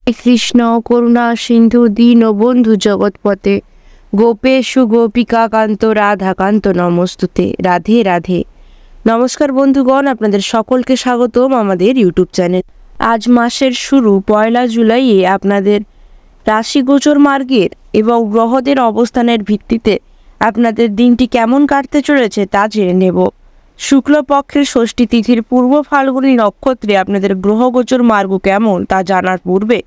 কৃষ্ণ করুণা সিন্ধু দীনবন্ধু জগৎপতে গোপেশু গোপিকা কান্ত রাধাকান্ত নমস্তুতে। রাধে রাধে। নমস্কার বন্ধুগণ, আপনাদের সকলকে স্বাগতম আমাদের ইউটিউব চ্যানেল। আজ মাসের শুরু 1 জুলাইয়ে আপনাদের রাশি গোচর মার্গের এবং গ্রহদের অবস্থানের ভিত্তিতে আপনাদের দিনটি কেমন কাটতে চলেছে তা জেনে নেব। শুক্লপক্ষের ষষ্ঠী তিথির পূর্ব ফাল্গুনী নক্ষত্রে আপনাদের গ্রহ গোচর মার্গ কেমন তা জানার পূর্বে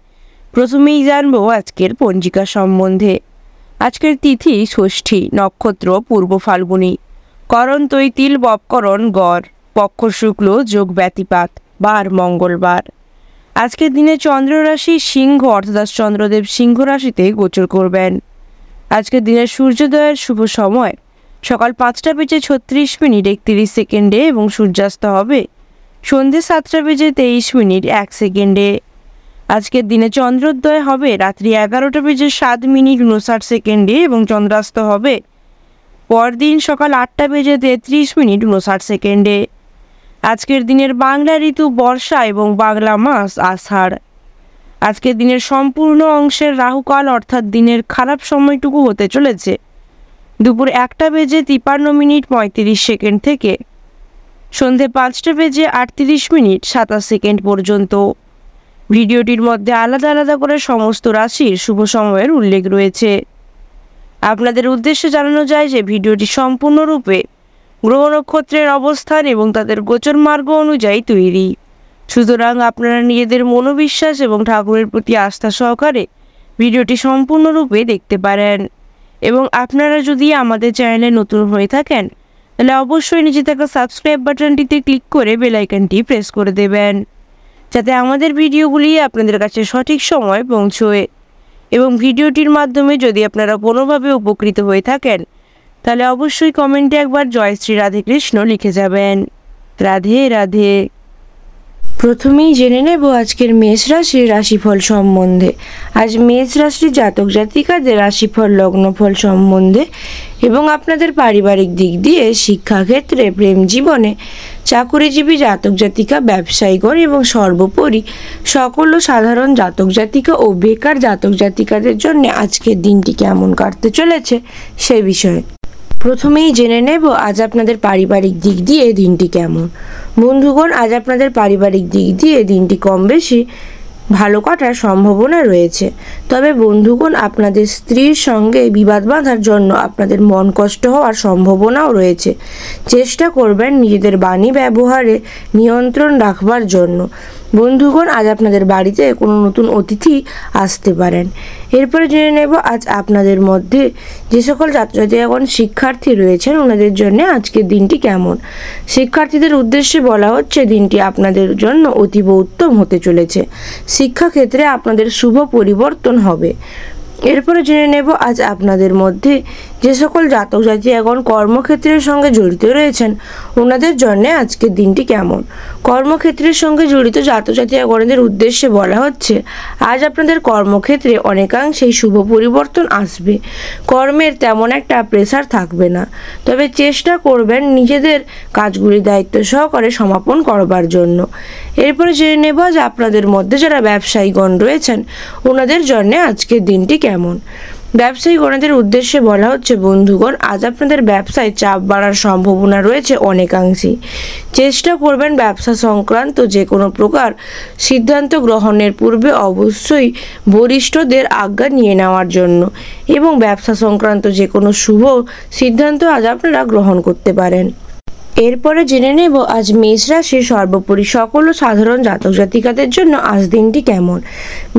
প্রথমেই জানব আজকের পঞ্জিকা সম্বন্ধে। আজকের তিথি ষষ্ঠী, নক্ষত্র পূর্ব ফাল্গুনী, করণ তৈতিল, বপকরণ গড়, পক্ষ শুক্ল, যোগ ব্যতিপাত, বার মঙ্গলবার। আজকের দিনে চন্দ্র রাশি সিংহ অর্থাৎ চন্দ্রদেব সিংহ রাশিতে গোচর করবেন। আজকের দিনের সূর্যোদয়ের শুভ সময় সকাল 5:36 এবং সূর্যাস্ত হবে সন্ধ্যে 7:23 আজকের দিনে চন্দ্রোদয় হবে রাত্রি 11:07 এবং চন্দ্রাস্ত হবে পরদিন সকাল 8:33 আজকের দিনের বাংলা ঋতু বর্ষা এবং বাংলা মাস আষাঢ়। আজকের দিনের সম্পূর্ণ অংশের রাহুকাল অর্থাৎ দিনের খারাপ সময়টুকু হতে চলেছে দুপুর 1:53 থেকে সন্ধে 5:38 পর্যন্ত। ভিডিওটির মধ্যে আলাদা আলাদা করে সমস্ত রাশির শুভ সময়ের উল্লেখ রয়েছে। আপনাদের উদ্দেশ্যে জানানো যায় যে ভিডিওটি সম্পূর্ণরূপে গ্রহ নক্ষত্রের অবস্থান এবং তাদের গোচর মার্গ অনুযায়ী তৈরি, সুতরাং আপনারা নিজেদের মনোবিশ্বাস এবং ঠাকুরের প্রতি আস্থা সহকারে ভিডিওটি সম্পূর্ণরূপে দেখতে পারেন। এবং আপনারা যদি আমাদের চ্যানেলে নতুন হয়ে থাকেন তাহলে অবশ্যই নিচে থাকা সাবস্ক্রাইব বাটনটিতে ক্লিক করে বেল আইকনটি প্রেস করে দেবেন, যাতে আমাদের ভিডিওগুলি আপনাদের কাছে সঠিক সময় পৌঁছয়। এবং ভিডিওটির মাধ্যমে যদি আপনারা কোনোভাবে উপকৃত হয়ে থাকেন তাহলে অবশ্যই কমেন্টে একবার জয় শ্রী রাধে কৃষ্ণ লিখে যাবেন। রাধে রাধে। প্রথমেই জেনে নেব আজকের মেষ রাশির রাশিফল সম্বন্ধে। আজ মেষ রাশির জাতক জাতিকাদের রাশিফল লগ্নফল সম্বন্ধে এবং আপনাদের পারিবারিক দিক দিয়ে, শিক্ষাক্ষেত্রে, প্রেম জীবনে, চাকুরিজীবী জাতক জাতিকা, ব্যবসায়ীগণ এবং সর্বোপরি সকল সাধারণ জাতক জাতিকা ও বেকার জাতক জাতিকাদের জন্য আজকের দিনটি কেমন কাটতে চলেছে সে বিষয়ে প্রথমেই জেনে নেব আজ আপনাদের পারিবারিক দিক দিয়ে দিনটি কেমন। বন্ধুগণ, আজ আপনাদের পারিবারিক দিক দিয়ে দিনটি কম বেশি ভালো কাটার সম্ভাবনা রয়েছে। তবে বন্ধুগণ, আপনাদের স্ত্রীর সঙ্গে বিবাদ বাঁধার জন্য আপনাদের মন কষ্ট হওয়ার সম্ভাবনাও রয়েছে। চেষ্টা করবেন নিজেদের বাণী ব্যবহারে নিয়ন্ত্রণ রাখবার জন্য। বন্ধুগণ, আজ আপনাদের বাড়িতে কোনো নতুন অতিথি আসতে পারেন। এরপরে জেনে নেব আজ আপনাদের মধ্যে যে সকল ছাত্রছাত্রীগণ শিক্ষার্থী রয়েছেন ওনাদের জন্য আজকের দিনটি কেমন। শিক্ষার্থীদের উদ্দেশ্যে বলা হচ্ছে দিনটি আপনাদের জন্য অতীব উত্তম হতে চলেছে। শিক্ষাক্ষেত্রে আপনাদের শুভ পরিবর্তন হবে। এরপরে জেনে নেব আজ আপনাদের মধ্যে যে সকল জাতক জাতিগণ কর্মক্ষেত্রের সঙ্গে জড়িত রয়েছেন ওনাদের জন্য আজকের দিনটি কেমন। কর্মক্ষেত্রের সঙ্গে জড়িত জাতক জাতিগণদের উদ্দেশ্যে বলা হচ্ছে আজ আপনাদের কর্মক্ষেত্রে অনেকাংশেই শুভ পরিবর্তন আসবে। কর্মের তেমন একটা প্রেসার থাকবে না, তবে চেষ্টা করবেন নিজেদের কাজগুলি দায়িত্ব সহকারে সমাপন করবার জন্য। এরপরে জেনে নেব যে আপনাদের মধ্যে যারা ব্যবসায়ীগণ রয়েছেন ওনাদের জন্য আজকের দিনটি কেমন। ব্যবসায়ীগণদের উদ্দেশ্যে বলা হচ্ছে বন্ধুগণ, আজ আপনাদের ব্যবসায় চাপ বাড়ার সম্ভাবনা রয়েছে অনেকাংশেই। চেষ্টা করবেন ব্যবসা সংক্রান্ত যে কোনো প্রকার সিদ্ধান্ত গ্রহণের পূর্বে অবশ্যই বরিষ্ঠদের আজ্ঞা নিয়ে নেওয়ার জন্য এবং ব্যবসা সংক্রান্ত যে কোনো শুভ সিদ্ধান্ত আজ আপনারা গ্রহণ করতে পারেন। এরপরে জেনে নেব আজ মেষ রাশির সর্বোপরি সকল সাধারণ জাতক জাতিকাদের জন্য আজ দিনটি কেমন।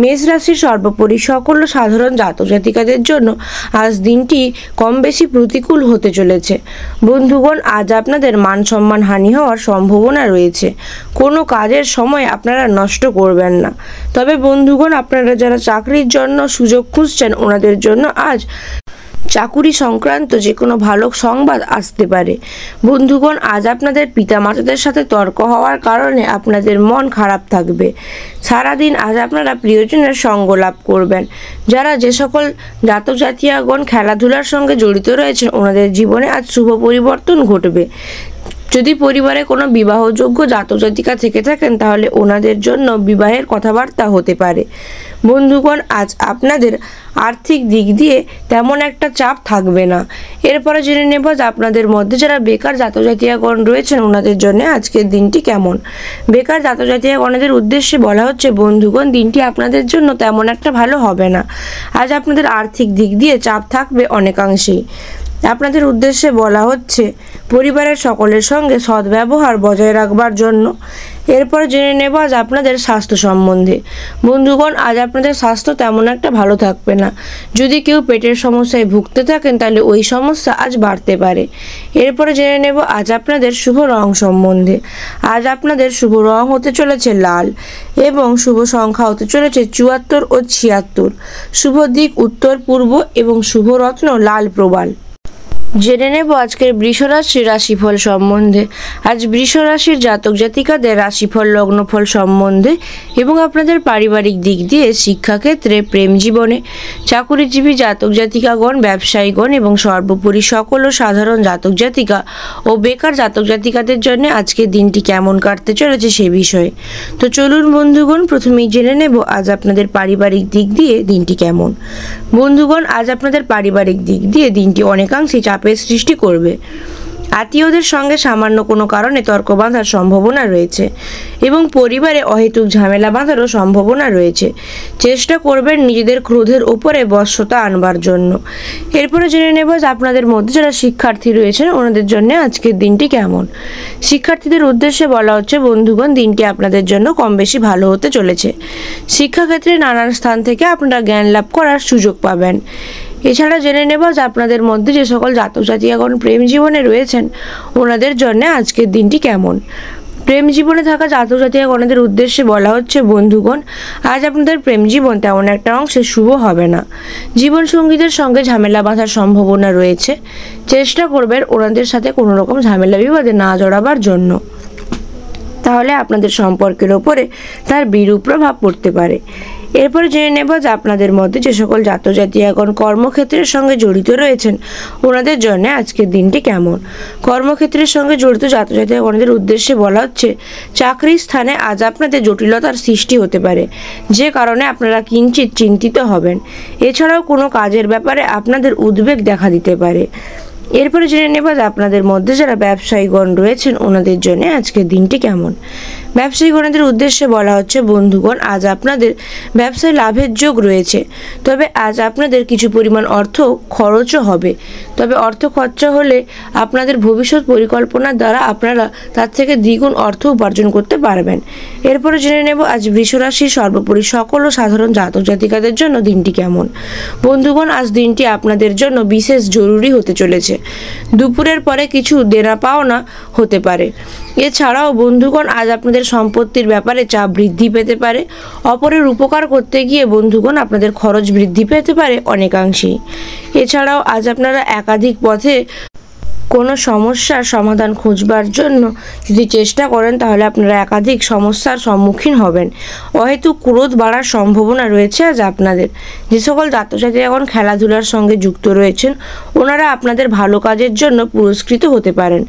মেষ রাশির সর্বোপরি সকল সাধারণ জাতক জাতিকাদের জন্য আজ দিনটি কম বেশি প্রতিকূল হতে চলেছে। বন্ধুগণ, আজ আপনাদের মান সম্মান হানি হওয়ার সম্ভাবনা রয়েছে। কোনো কাজের সময় আপনারা নষ্ট করবেন না। তবে বন্ধুগণ, আপনারা যারা চাকরির জন্য সুযোগ খুঁজছেন ওনাদের জন্য আজ চাকুরি সংক্রান্ত যে কোনো ভালো সংবাদ আসতে পারে। বন্ধুগণ, আজ আপনাদের পিতামাতাদের সাথে তর্ক হওয়ার কারণে আপনাদের মন খারাপ থাকবে। সারাদিন আজ আপনারা প্রিয়জনের সঙ্গ লাভ করবেন। যারা যে সকল জাতক জাতিকাগণ খেলাধুলার সঙ্গে জড়িত রয়েছেন ওনাদের জীবনে আজ শুভ পরিবর্তন ঘটবে। যদি পরিবারে কোনো বিবাহযোগ্য জাতক জাতিকা থেকে থাকেন তাহলে ওনাদের জন্য বিবাহের কথাবার্তা হতে পারে। বন্ধুগণ, আজ আপনাদের আর্থিক দিক দিয়ে তেমন একটা চাপ থাকবে না। এরপরে জেনে নেব যে আপনাদের মধ্যে যারা বেকার জাতজাতিকাগণ রয়েছেন ওনাদের জন্য আজকের দিনটি কেমন। বেকার জাতজাতিকাগণের উদ্দেশ্যে বলা হচ্ছে বন্ধুগণ, দিনটি আপনাদের জন্য তেমন একটা ভালো হবে না। আজ আপনাদের আর্থিক দিক দিয়ে চাপ থাকবে অনেকাংশেই। আপনাদের উদ্দেশ্যে বলা হচ্ছে পরিবারের সকলের সঙ্গে সদ্ব্যবহার বজায় রাখবার জন্য। এরপরে জেনে নেব আজ আপনাদের স্বাস্থ্য সম্বন্ধে। বন্ধুগণ, আজ আপনাদের স্বাস্থ্য তেমন একটা ভালো থাকবে না। যদি কেউ পেটের সমস্যায় ভুগতে থাকেন তাহলে ওই সমস্যা আজ বাড়তে পারে। এরপরে জেনে নেব আজ আপনাদের শুভ রং সম্বন্ধে। আজ আপনাদের শুভ রং হতে চলেছে লাল এবং শুভ সংখ্যা হতে চলেছে 74 ও 76। শুভ দিক উত্তর পূর্ব এবং শুভ রত্ন লাল প্রবাল। জেনে নেব আজকের বৃষ রাশির রাশিফল সম্বন্ধে। আজ বৃষ রাশির জাতক জাতিকাদের রাশিফল লগ্নফল সম্বন্ধে এবং আপনাদের পারিবারিক দিক দিয়ে শিক্ষাক্ষেত্রে, প্রেম জীবনে, চাকুরিজীবী জাতক জাতিকাগণ, ব্যবসায়ীগণ এবং সর্বোপরি সকল ও সাধারণ জাতক জাতিকা ও বেকার জাতক জাতিকাদের জন্য আজকের দিনটি কেমন কাটতে চলেছে সে বিষয়ে। তো চলুন বন্ধুগণ, প্রথমেই জেনে নেব আজ আপনাদের পারিবারিক দিক দিয়ে দিনটি কেমন। বন্ধুগণ, আজ আপনাদের পারিবারিক দিক দিয়ে দিনটি অনেকাংশে চাপের সৃষ্টি করবে। আত্মীয়দের সঙ্গে সামান্য কোনো কারণে তর্ক বাঁধার সম্ভাবনা রয়েছে এবং পরিবারে অহেতুক ঝামেলা বাঁধারও সম্ভাবনা রয়েছে। চেষ্টা করবেন নিজেদের ক্রোধের উপরে বশ্যতা আনবার জন্য। এরপরে জেনে নেব যে আপনাদের মধ্যে যারা শিক্ষার্থী রয়েছেন ওনাদের জন্য আজকের দিনটি কেমন। শিক্ষার্থীদের উদ্দেশ্যে বলা হচ্ছে বন্ধুগণ, দিনটি আপনাদের জন্য কম বেশি ভালো হতে চলেছে। শিক্ষাক্ষেত্রে নানান স্থান থেকে আপনারা জ্ঞান লাভ করার সুযোগ পাবেন। এছাড়া জেনে নেব যে আপনাদের মধ্যে যে সকল জাতক জাতিকাগণ প্রেম জীবনে রয়েছেন ওনাদের জন্য আজকের দিনটি কেমন। প্রেম জীবনে থাকা জাতক জাতিকাগণের উদ্দেশ্যে বলা হচ্ছে বন্ধুগণ, আজ আপনাদের প্রেম জীবন তেমন একটা অংশে শুভ হবে না। জীবন সঙ্গীদের সঙ্গে ঝামেলা বাঁধার সম্ভাবনা রয়েছে। চেষ্টা করবেন ওনাদের সাথে কোনো রকম ঝামেলা বিবাদে না জড়াবার জন্য, তাহলে আপনাদের সম্পর্কের ওপরে তার বিরূপ প্রভাব পড়তে পারে। এরপরে জেনে নেব যে আপনাদের মধ্যে যে সকল জাতক জাতিকাগণ কর্মক্ষেত্রের সঙ্গে জড়িত রয়েছেন ওনাদের জন্য আজকের দিনটি কেমন। কর্মক্ষেত্রের সঙ্গে জড়িত জাতক জাতিকাগণের উদ্দেশ্যে বলা হচ্ছে চাকরির স্থানে আজ আপনাদের জটিলতার সৃষ্টি হতে পারে, যে কারণে আপনারা কিঞ্চিত চিন্তিত হবেন। এছাড়াও কোনো কাজের ব্যাপারে আপনাদের উদ্বেগ দেখা দিতে পারে। এরপরে জেনে নেব যে আপনাদের মধ্যে যারা ব্যবসায়ীগণ রয়েছেন ওনাদের জন্য আজকের দিনটি কেমন। ব্যবসায়ীগণদের উদ্দেশ্যে বলা হচ্ছে বন্ধুগণ, আজ আপনাদের ব্যবসায় লাভের যোগ রয়েছে, তবে আজ আপনাদের কিছু পরিমাণ অর্থ খরচও হবে। তবে অর্থ খরচা হলে আপনাদের ভবিষ্যৎ পরিকল্পনার দ্বারা আপনারা তার থেকে দ্বিগুণ অর্থ উপার্জন করতে পারবেন। এরপরে জেনে নেব আজ বৃষ রাশির সর্বোপরি সকল ও সাধারণ জাতক জাতিকাদের জন্য দিনটি কেমন। বন্ধুগণ, আজ দিনটি আপনাদের জন্য বিশেষ জরুরি হতে চলেছে। দুপুরের পরে কিছু দেনা পাওনা হতে পারে। এছাড়াও বন্ধুগণ, আজ আপনাদের সম্পত্তির ব্যাপারে চাপ বৃদ্ধি পেতে পারে। অপরের উপকার করতে গিয়ে বন্ধুগণ আপনাদের খরচ বৃদ্ধি পেতে পারে অনেকাংশেই। এছাড়াও আজ আপনারা একাধিক পথে কোনো সমস্যার সমাধান খুঁজবার জন্য যদি চেষ্টা করেন তাহলে আপনারা একাধিক সমস্যার সম্মুখীন হবেন। অহেতুক ক্রোধ বাড়ার সম্ভাবনা রয়েছে আজ আপনাদের। যে সকল জাতক জাতিকা এখন খেলাধুলার সঙ্গে যুক্ত রয়েছেন ওনারা আপনাদের ভালো কাজের জন্য পুরস্কৃত হতে পারেন।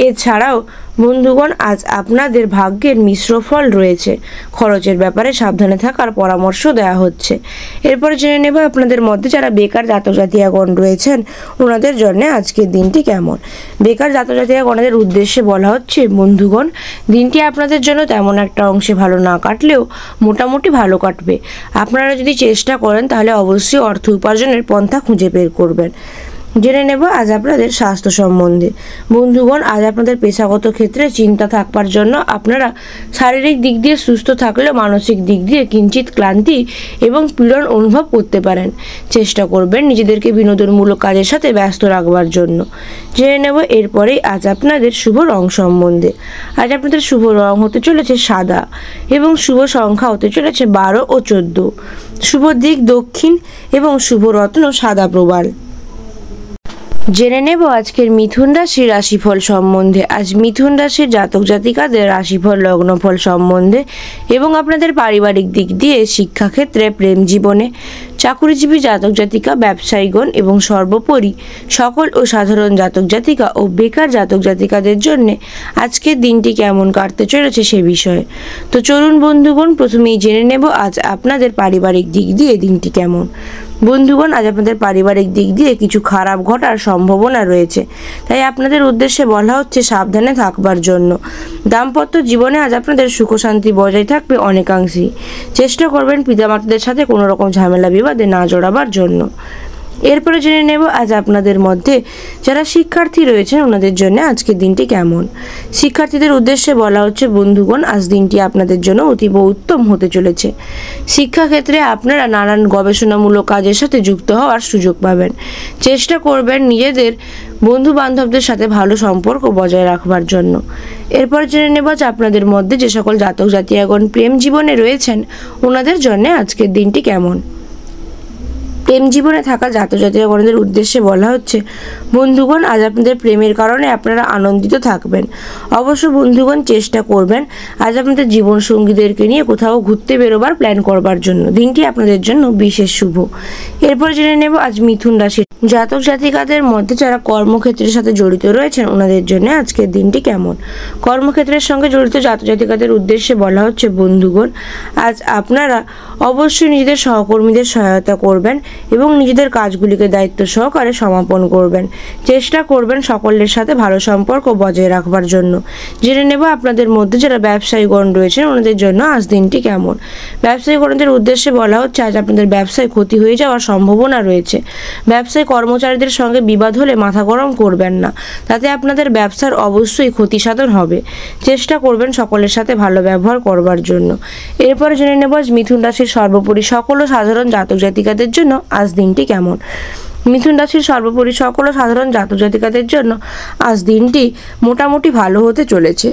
এছাড়াও বন্ধুগণ, আজ আপনাদের ভাগ্যের মিশ্র ফল রয়েছে। খরচের ব্যাপারে সাবধানে থাকার পরামর্শ দেওয়া হচ্ছে। এরপরে জেনে নেব আপনাদের মধ্যে যারা বেকার জাতক জাতিকাগণ রয়েছেন ওনাদের জন্য আজকের দিনটি কেমন। বেকার জাতক জাতিকাগণের উদ্দেশ্যে বলা হচ্ছে বন্ধুগণ, দিনটি আপনাদের জন্য তেমন একটা অংশে ভালো না কাটলেও মোটামুটি ভালো কাটবে। আপনারা যদি চেষ্টা করেন তাহলে অবশ্যই অর্থ উপার্জনের পন্থা খুঁজে বের করবেন। জেনে নেব আজ আপনাদের স্বাস্থ্য সম্বন্ধে। বন্ধুগণ, আজ আপনাদের পেশাগত ক্ষেত্রে চিন্তা থাকবার জন্য আপনারা শারীরিক দিক দিয়ে সুস্থ থাকলেও মানসিক দিক দিয়ে কিঞ্চিত ক্লান্তি এবং পীড়ন অনুভব করতে পারেন। চেষ্টা করবেন নিজেদেরকে বিনোদনমূলক কাজের সাথে ব্যস্ত রাখবার জন্য। জেনে নেব এরপরেই আজ আপনাদের শুভ রং সম্বন্ধে। আজ আপনাদের শুভ রং হতে চলেছে সাদা এবং শুভ সংখ্যা হতে চলেছে 12 ও 14। শুভ দিক দক্ষিণ এবং শুভ রত্ন সাদা প্রবাল। জেনে নেব আজকের মিথুন রাশির রাশিফল সম্বন্ধে। আজ মিথুন রাশির জাতক জাতিকাদের রাশিফল লগ্নফল সম্বন্ধে এবং আপনাদের পারিবারিক দিক দিয়ে, শিক্ষাক্ষেত্রে, প্রেম জীবনে, চাকুরিজীবী জাতক জাতিকা, ব্যবসায়ীগণ এবং সর্বোপরি সকল ও সাধারণ জাতক জাতিকা ও বেকার জাতক জাতিকাদের জন্য আজকের দিনটি কেমন কাটতে চলেছে সে বিষয়ে। তো চলুন বন্ধুগণ, প্রথমেই জেনে নেব আজ আপনাদের পারিবারিক দিক দিয়ে দিনটি কেমন। বন্ধুগণ, আজ আপনাদের পারিবারিক দিক দিয়ে কিছু খারাপ ঘটার সম্ভাবনা রয়েছে, তাই আপনাদের উদ্দেশ্যে বলা হচ্ছে সাবধানে থাকবার জন্য। দাম্পত্য জীবনে আজ আপনাদের সুখ শান্তি বজায় থাকবে অনেকাংশেই। চেষ্টা করবেন পিতামাতাদের সাথে কোনো রকম ঝামেলা বিবাদে না জড়াবার জন্য। এরপরে জেনে নেব আজ আপনাদের মধ্যে যারা শিক্ষার্থী রয়েছেন ওনাদের জন্য আজকের দিনটি কেমন। শিক্ষার্থীদের উদ্দেশ্যে বলা হচ্ছে বন্ধুগণ, আজ দিনটি আপনাদের জন্য অতীব উত্তম হতে চলেছে। শিক্ষাক্ষেত্রে আপনারা নানান গবেষণামূলক কাজের সাথে যুক্ত হওয়ার সুযোগ পাবেন। চেষ্টা করবেন নিজেদের বন্ধু বান্ধবদের সাথে ভালো সম্পর্ক বজায় রাখবার জন্য। এরপর জেনে নেব যে আপনাদের মধ্যে যে সকল জাতক জাতিকাগণ প্রেম জীবনে রয়েছেন ওনাদের জন্য আজকের দিনটি কেমন। প্রেম জীবনে থাকা জাতক জাতিকাগণদের উদ্দেশ্যে বলা হচ্ছে বন্ধুগণ, আজ আপনাদের প্রেমের কারণে আপনারা আনন্দিত থাকবেন। অবশ্য বন্ধুগণ চেষ্টা করবেন আজ আপনাদের জীবন সঙ্গীদেরকে নিয়ে কোথাও ঘুরতে বেরোবার প্ল্যান করবার জন্য। দিনটি আপনাদের জন্য বিশেষ শুভ। এরপর জেনে নেব আজ মিথুন রাশির জাতক জাতিকাদের মধ্যে যারা কর্মক্ষেত্রের সাথে জড়িত রয়েছেন ওনাদের জন্য আজকের দিনটি কেমন। কর্মক্ষেত্রের সঙ্গে জড়িত জাতক জাতিকাদের উদ্দেশ্যে বলা হচ্ছে বন্ধুগণ, আজ আপনারা অবশ্যই নিজেদের সহকর্মীদের সহায়তা করবেন এবং নিজেদের কাজগুলিকে দায়িত্ব সহকারে সমাপন করবেন। চেষ্টা করবেন সকলের সাথে ভালো সম্পর্ক বজায় রাখবার জন্য। জেনে নেব আপনাদের মধ্যে যারা ব্যবসায়ীগণ রয়েছেন ওনাদের জন্য আজ দিনটি কেমন। ব্যবসায়ীগণদের উদ্দেশ্যে বলা হচ্ছে আজ আপনাদের ব্যবসায় ক্ষতি হয়ে যাওয়ার সম্ভাবনা রয়েছে। ব্যবসায়ী কর্মচারীদের সঙ্গে বিবাদ হলে মাথা গরম করবেন না, তাতে আপনাদের ব্যবসার অবশ্যই ক্ষতি সাধন হবে। চেষ্টা করবেন সকলের সাথে ভালো ব্যবহার করবার জন্য। এরপরে জেনে নেব আজ মিথুন রাশির সর্বোপরি সকল ও সাধারণ জাতক জাতিকাদের জন্য আজ দিনটি কেমন। মিথুন রাশির সর্বোপরি সকল ও সাধারণ জাতক জাতিকাদের জন্য আজ দিনটি মোটামুটি ভালো হতে চলেছে।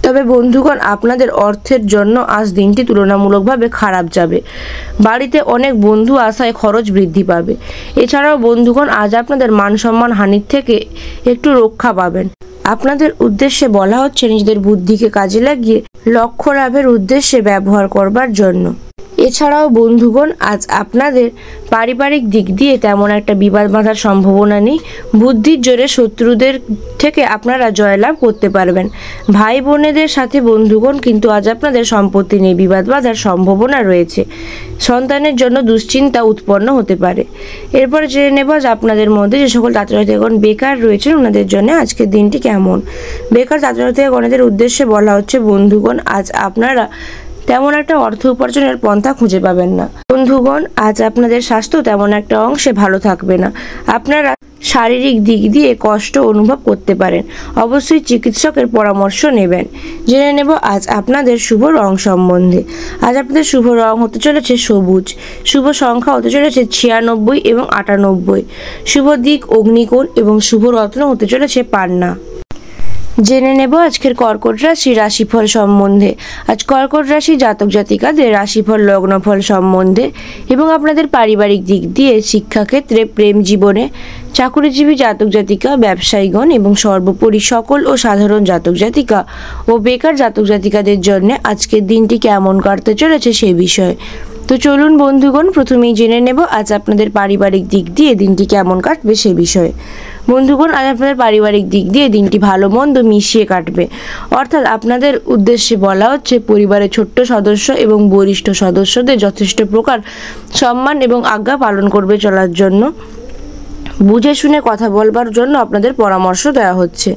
তবে বন্ধুগণ, আপনাদের অর্থের জন্য আজ দিনটি তুলনামূলকভাবে খারাপ যাবে। বাড়িতে অনেক বন্ধু আসায় খরচ বৃদ্ধি পাবে। এছাড়াও বন্ধুগণ, আজ আপনাদের মান সম্মান হানির থেকে একটু রক্ষা পাবেন। আপনাদের উদ্দেশ্যে বলা হচ্ছে নিজেদের বুদ্ধিকে কাজে লাগিয়ে লক্ষ্য লাভের উদ্দেশ্যে ব্যবহার করবার জন্য। এছাড়াও বন্ধুগণ, আজ আপনাদের পারিবারিক দিক দিয়ে তেমন একটা বিবাদ বাঁধার সম্ভাবনা নেই। বুদ্ধির জোরে শত্রুদের থেকে আপনারা জয়লাভ করতে পারবেন। ভাই বোনেদের সাথে বন্ধুগণ কিন্তু আজ আপনাদের সম্পত্তি নিয়ে বিবাদ বাঁধার সম্ভাবনা রয়েছে। সন্তানের জন্য দুশ্চিন্তা উৎপন্ন হতে পারে। এরপরে জেনে নেব আজ আপনাদের মধ্যে যে সকল জাতক জাতিকাগণ বেকার রয়েছেন ওনাদের জন্য আজকের দিনটি কেমন। বেকার জাতক জাতিকাগণদের উদ্দেশ্যে বলা হচ্ছে বন্ধুগণ, আজ আপনারা তেমন একটা অর্থ উপার্জনের পন্থা খুঁজে পাবেন না। বন্ধুগণ, আজ আপনাদের স্বাস্থ্য তেমন একটা অংশে ভালো থাকবে না। আপনারা শারীরিক দিক দিয়ে কষ্ট অনুভব করতে পারেন। অবশ্যই চিকিৎসকের পরামর্শ নেবেন। জেনে নেব আজ আপনাদের শুভ রং সম্বন্ধে। আজ আপনাদের শুভ রং হতে চলেছে সবুজ। শুভ সংখ্যা হতে চলেছে 96 এবং 98। শুভ দিক অগ্নিকোণ এবং শুভ রত্ন হতে চলেছে পান্না। জেনে নেব আজকের কর্কট রাশির রাশিফল সম্বন্ধে। আজ কর্কট রাশি জাতক জাতিকাদের রাশিফল লগ্নফল সম্বন্ধে এবং আপনাদের পারিবারিক দিক দিয়ে, শিক্ষাক্ষেত্রে, প্রেম জীবনে, চাকুরিজীবী জাতক জাতিকা, ব্যবসায়ীগণ এবং সর্বোপরি সকল ও সাধারণ জাতক জাতিকা ও বেকার জাতক জাতিকাদের জন্য আজকের দিনটি কেমন কাটতে চলেছে সে বিষয়ে। তো চলুন বন্ধুগণ, প্রথমেই জেনে নেব আজ আপনাদের পারিবারিক দিক দিয়ে দিনটি কেমন কাটবে সে বিষয়ে। বন্ধুগণ, আজ আপনাদের পারিবারিক দিক দিয়ে দিনটি ভালো মন্দ মিশিয়ে কাটবে। অর্থাৎ আপনাদের উদ্দেশ্যে বলা হচ্ছে পরিবারের ছোট্ট সদস্য এবং বরিষ্ঠ সদস্যদের যথেষ্ট প্রকার সম্মান এবং আজ্ঞা পালন করবে চলার জন্য। বুঝে শুনে কথা বলবার জন্য আপনাদের পরামর্শ দেওয়া হচ্ছে।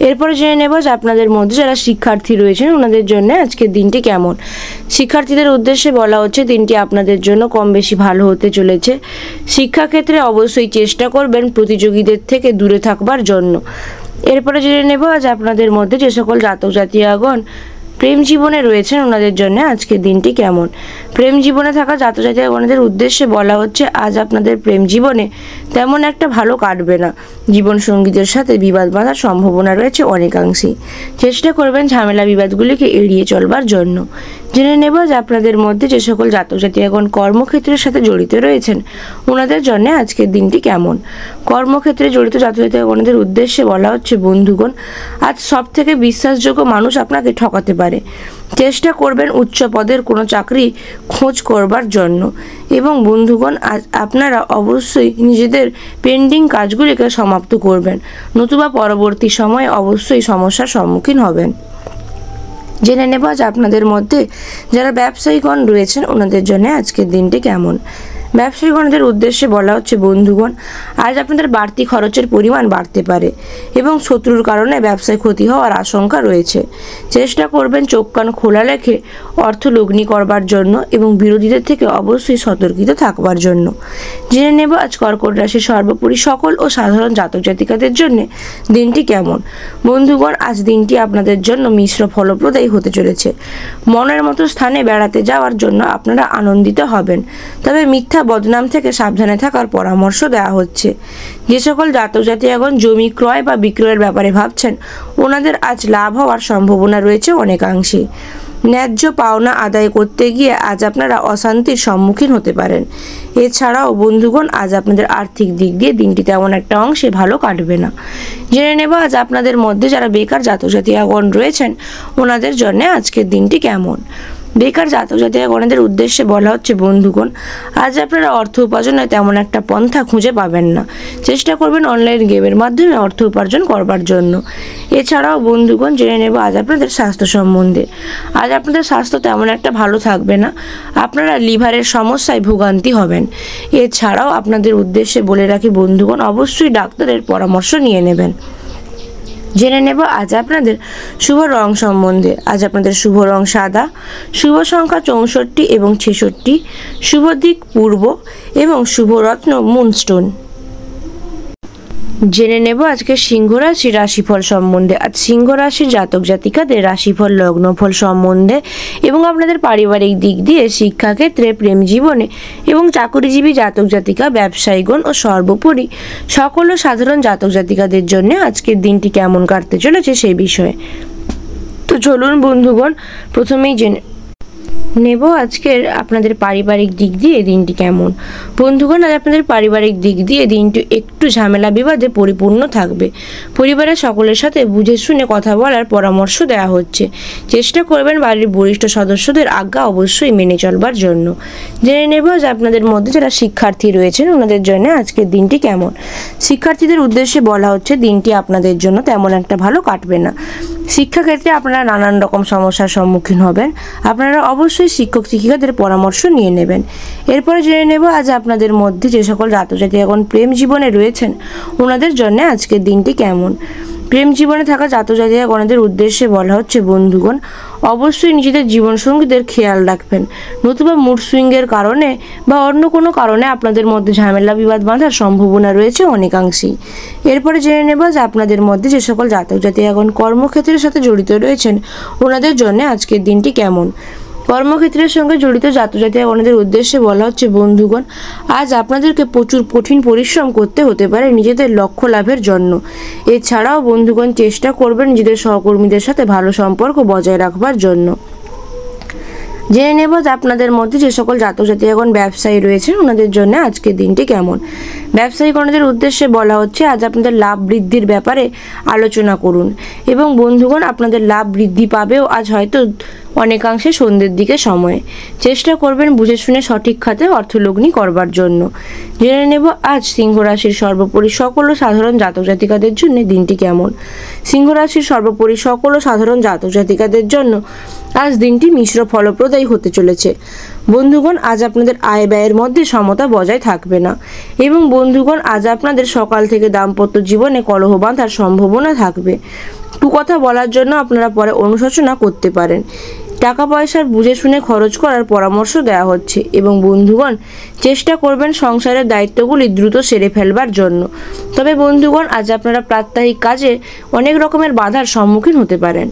এরপরে জেনে নেব যে আপনাদের মধ্যে যারা শিক্ষার্থী রয়েছেন ওনাদের জন্য আজকের দিনটি কেমন। শিক্ষার্থীদের উদ্দেশ্যে বলা হচ্ছে দিনটি আপনাদের জন্য কম বেশি ভালো হতে চলেছে। শিক্ষাক্ষেত্রে অবশ্যই চেষ্টা করবেন প্রতিযোগীদের থেকে দূরে থাকবার জন্য। এরপরে জেনে নেব আজ আপনাদের মধ্যে যে সকল জাতক জাতিকাগণ প্রেম জীবনে রয়েছেন ওনাদের জন্য আজকের দিনটি কেমন। প্রেম জীবনে থাকা জাতক-জাতিকাগণদের উদ্দেশ্যে বলা হচ্ছে আজ আপনাদের প্রেম জীবনে তেমন একটা ভালো কাটবে না। জীবন সঙ্গীদের সাথে বিবাদ বাঁধার সম্ভাবনা রয়েছে অনেকাংশেই। চেষ্টা করবেন ঝামেলা বিবাদগুলিকে এড়িয়ে চলবার জন্য। জেনে নেব যে আপনাদের মধ্যে যে সকল জাতক-জাতিকাগণ কর্মক্ষেত্রের সাথে জড়িত রয়েছেন ওনাদের জন্য আজকের দিনটি কেমন। কর্মক্ষেত্রে জড়িত জাতক-জাতিকাগণদের উদ্দেশ্যে বলা হচ্ছে বন্ধুগণ, আজ সব থেকে বিশ্বাসযোগ্য মানুষ আপনাকে ঠকাতে পারে। চেষ্টা করবেন উচ্চ পদের কোনো চাকরি খোঁজ করবার জন্য এবং বন্ধুগণ আজ আপনারা অবশ্যই নিজেদের পেন্ডিং কাজগুলিকে সমাপ্ত করবেন, নতুবা পরবর্তী সময়ে অবশ্যই সমস্যার সম্মুখীন হবেন। জেনে নেব আজ আপনাদের মধ্যে যারা ব্যবসায়ীগণ রয়েছেন ওনাদের জন্য আজকের দিনটি কেমন। ব্যবসায়ীগণদের উদ্দেশ্যে বলা হচ্ছে বন্ধুগণ, আজ আপনাদের বাড়তি খরচের পরিমাণ বাড়তে পারে এবং শত্রুর কারণে ব্যবসায় ক্ষতি হওয়ার আশঙ্কা রয়েছে। চেষ্টা করবেন চোখ কান খোলা রেখে অর্থ লগ্নি করবার জন্য এবং বিরোধীদের থেকে অবশ্যই সতর্কিত থাকবার জন্য। জেনে নেব আজ কর্কট রাশির সর্বোপরি সকল ও সাধারণ জাতক জাতিকাদের জন্য দিনটি কেমন। বন্ধুগণ, আজ দিনটি আপনাদের জন্য মিশ্র ফলপ্রদায়ী হতে চলেছে। মনের মতো স্থানে বেড়াতে যাওয়ার জন্য আপনারা আনন্দিত হবেন, তবে মিথ্যা বদনাম থেকে সাবধানে থাকার পরামর্শ দেওয়া হচ্ছে। যে সকল জাতক জাতিকাগণ জমি ক্রয় বা বিক্রয়ের ব্যাপারে ভাবছেন ওনাদের আজ লাভ হওয়ার সম্ভাবনা রয়েছে অনেকাংশে। ন্যায্য পাওনা আদায় করতে গিয়ে আজ আপনারা অশান্তির সম্মুখীন হতে পারেন। এছাড়াও বন্ধুগণ, আজ আপনাদের আর্থিক দিক দিয়ে দিনটি তেমন একটা অংশে ভালো কাটবে না। জেনে নেব আজ আপনাদের মধ্যে যারা বেকার জাতক জাতিকাগণ রয়েছেন ওনাদের জন্য আজকের দিনটি কেমন। বেকার জাতক জাতিকাগণদের উদ্দেশ্যে বলা হচ্ছে বন্ধুগণ, আজ আপনারা অর্থ উপার্জনে তেমন একটা পন্থা খুঁজে পাবেন না। চেষ্টা করবেন অনলাইন গেমের মাধ্যমে অর্থ উপার্জন করবার জন্য। এছাড়াও বন্ধুগণ, জেনে নেব আজ আপনাদের স্বাস্থ্য সম্বন্ধে। আজ আপনাদের স্বাস্থ্য তেমন একটা ভালো থাকবে না, আপনারা লিভারের সমস্যায় ভোগান্তি হবেন। এছাড়াও আপনাদের উদ্দেশ্যে বলে রাখি বন্ধুগণ, অবশ্যই ডাক্তারের পরামর্শ নিয়ে নেবেন। জেনে নেব আজ আপনাদের শুভ রং সম্বন্ধে। আজ আপনাদের শুভ রং সাদা, শুভ সংখ্যা 64 এবং 66, শুভ দিক পূর্ব এবং শুভ রত্ন মুনস্টোন। জেনে নেব আজকে সিংহ রাশির রাশিফল সম্বন্ধে। আজ সিংহ রাশির জাতক জাতিকাদের রাশিফল লগ্নফল সম্বন্ধে এবং আপনাদের পারিবারিক দিক দিয়ে শিক্ষাক্ষেত্রে, প্রেম জীবনে এবং চাকরিজীবী জাতক জাতিকা, ব্যবসায়ীগণ ও সর্বোপরি সকল সাধারণ জাতক জাতিকাদের জন্য আজকের দিনটি কেমন কাটতে চলেছে সেই বিষয়ে। তো চলুন বন্ধুগণ, প্রথমেই জেনে নেব আজকের আপনাদের পারিবারিক দিক দিয়ে দিনটি কেমন। বন্ধুগণ, আজ আপনাদের পারিবারিক দিক দিয়ে দিনটি একটু ঝামেলা বিবাদে পরিপূর্ণ থাকবে। পরিবারের সকলের সাথে বুঝে শুনে কথা বলার পরামর্শ দেওয়া হচ্ছে। চেষ্টা করবেন বাড়ির বরিষ্ঠ সদস্যদের আজ্ঞা অবশ্যই মেনে চলবার জন্য। জেনে নেব যে আপনাদের মধ্যে যারা শিক্ষার্থী রয়েছেন ওনাদের জন্য আজকের দিনটি কেমন। শিক্ষার্থীদের উদ্দেশ্যে বলা হচ্ছে দিনটি আপনাদের জন্য তেমন একটা ভালো কাটবে না। শিক্ষাক্ষেত্রে আপনারা নানান রকম সমস্যার সম্মুখীন হবেন। আপনারা অবশ্যই শিক্ষক শিক্ষিকাদের পরামর্শ নিয়ে নেবেন। এরপরে জেনে নেব আজ আপনাদের মধ্যে যে সকল জাতক জাতিকাগণ প্রেম জীবনে রয়েছেন ওনাদের জন্য আজকের দিনটি কেমন। প্রেম জীবনে থাকা জাতক জাতিকাগণদের উদ্দেশ্যে বলা হচ্ছে বন্ধুগণ, অবশ্যই নিজেদের জীবনসঙ্গীদের খেয়াল রাখবেন, নতুবা মুড সুইংয়ের কারণে বা অন্য কোনো কারণে আপনাদের মধ্যে ঝামেলা বিবাদ বাঁধার সম্ভাবনা রয়েছে অনেকাংশেই। এরপরে জেনে নেব যে আপনাদের মধ্যে যে সকল জাতক জাতিকাগণ কর্মক্ষেত্রের সাথে জড়িত রয়েছেন ওনাদের জন্য আজকের দিনটি কেমন। কর্মক্ষেত্রের সঙ্গে জড়িত জাতক জাতিকাগণদের উদ্দেশ্যে বলা হচ্ছে বন্ধুগণ, আজ আপনাদেরকে প্রচুর কঠিন পরিশ্রম করতে হতে পারে নিজেদের লক্ষ্য লাভের জন্য। এছাড়াও বন্ধুগণ, চেষ্টা করবেন নিজেদের সহকর্মীদের সাথে ভালো সম্পর্ক বজায় রাখবার জন্য। জেনে নেব যে আপনাদের মধ্যে যে সকল জাতক জাতিকাগণ ব্যবসায়ী রয়েছেন ওনাদের জন্য আজকের দিনটি কেমন। ব্যবসায়ীগণদের উদ্দেশ্যে বলা হচ্ছে আজ আপনাদের লাভ বৃদ্ধির ব্যাপারে আলোচনা করুন এবং বন্ধুগণ, আপনাদের লাভ বৃদ্ধি পাবেও আজ হয়তো অনেকাংশে সন্ধ্যের দিকে সময়ে। চেষ্টা করবেন বুঝে শুনে সঠিক খাতে অর্থলগ্নি করবার জন্য। জেনে নেব আজ সিংহ রাশির সর্বোপরি সকল সাধারণ জাতক জাতিকাদের জন্য দিনটি কেমন। সিংহ রাশির সর্বোপরি সকল সাধারণ জাতক জাতিকাদের জন্য আজ দিনটি মিশ্র ফলপ্রদায়ী হতে চলেছে। বন্ধুগণ, আজ আপনাদের আয় ব্যয়ের মধ্যে সমতা বজায় থাকবে না এবং বন্ধুগণ, আজ আপনাদের সকাল থেকে দাম্পত্য জীবনে কলহ বাঁধার সম্ভাবনা থাকবে। কুকথা বলার জন্য আপনারা পরে অনুশোচনা করতে পারেন। টাকা পয়সার বুঝে শুনে খরচ করার পরামর্শ দেওয়া হচ্ছে এবং বন্ধুগণ, চেষ্টা করবেন সংসারের দায়িত্বগুলি দ্রুত সেরে ফেলবার জন্য। তবে বন্ধুগণ, আজ আপনারা প্রাত্যহিক কাজে অনেক রকমের বাধার সম্মুখীন হতে পারেন।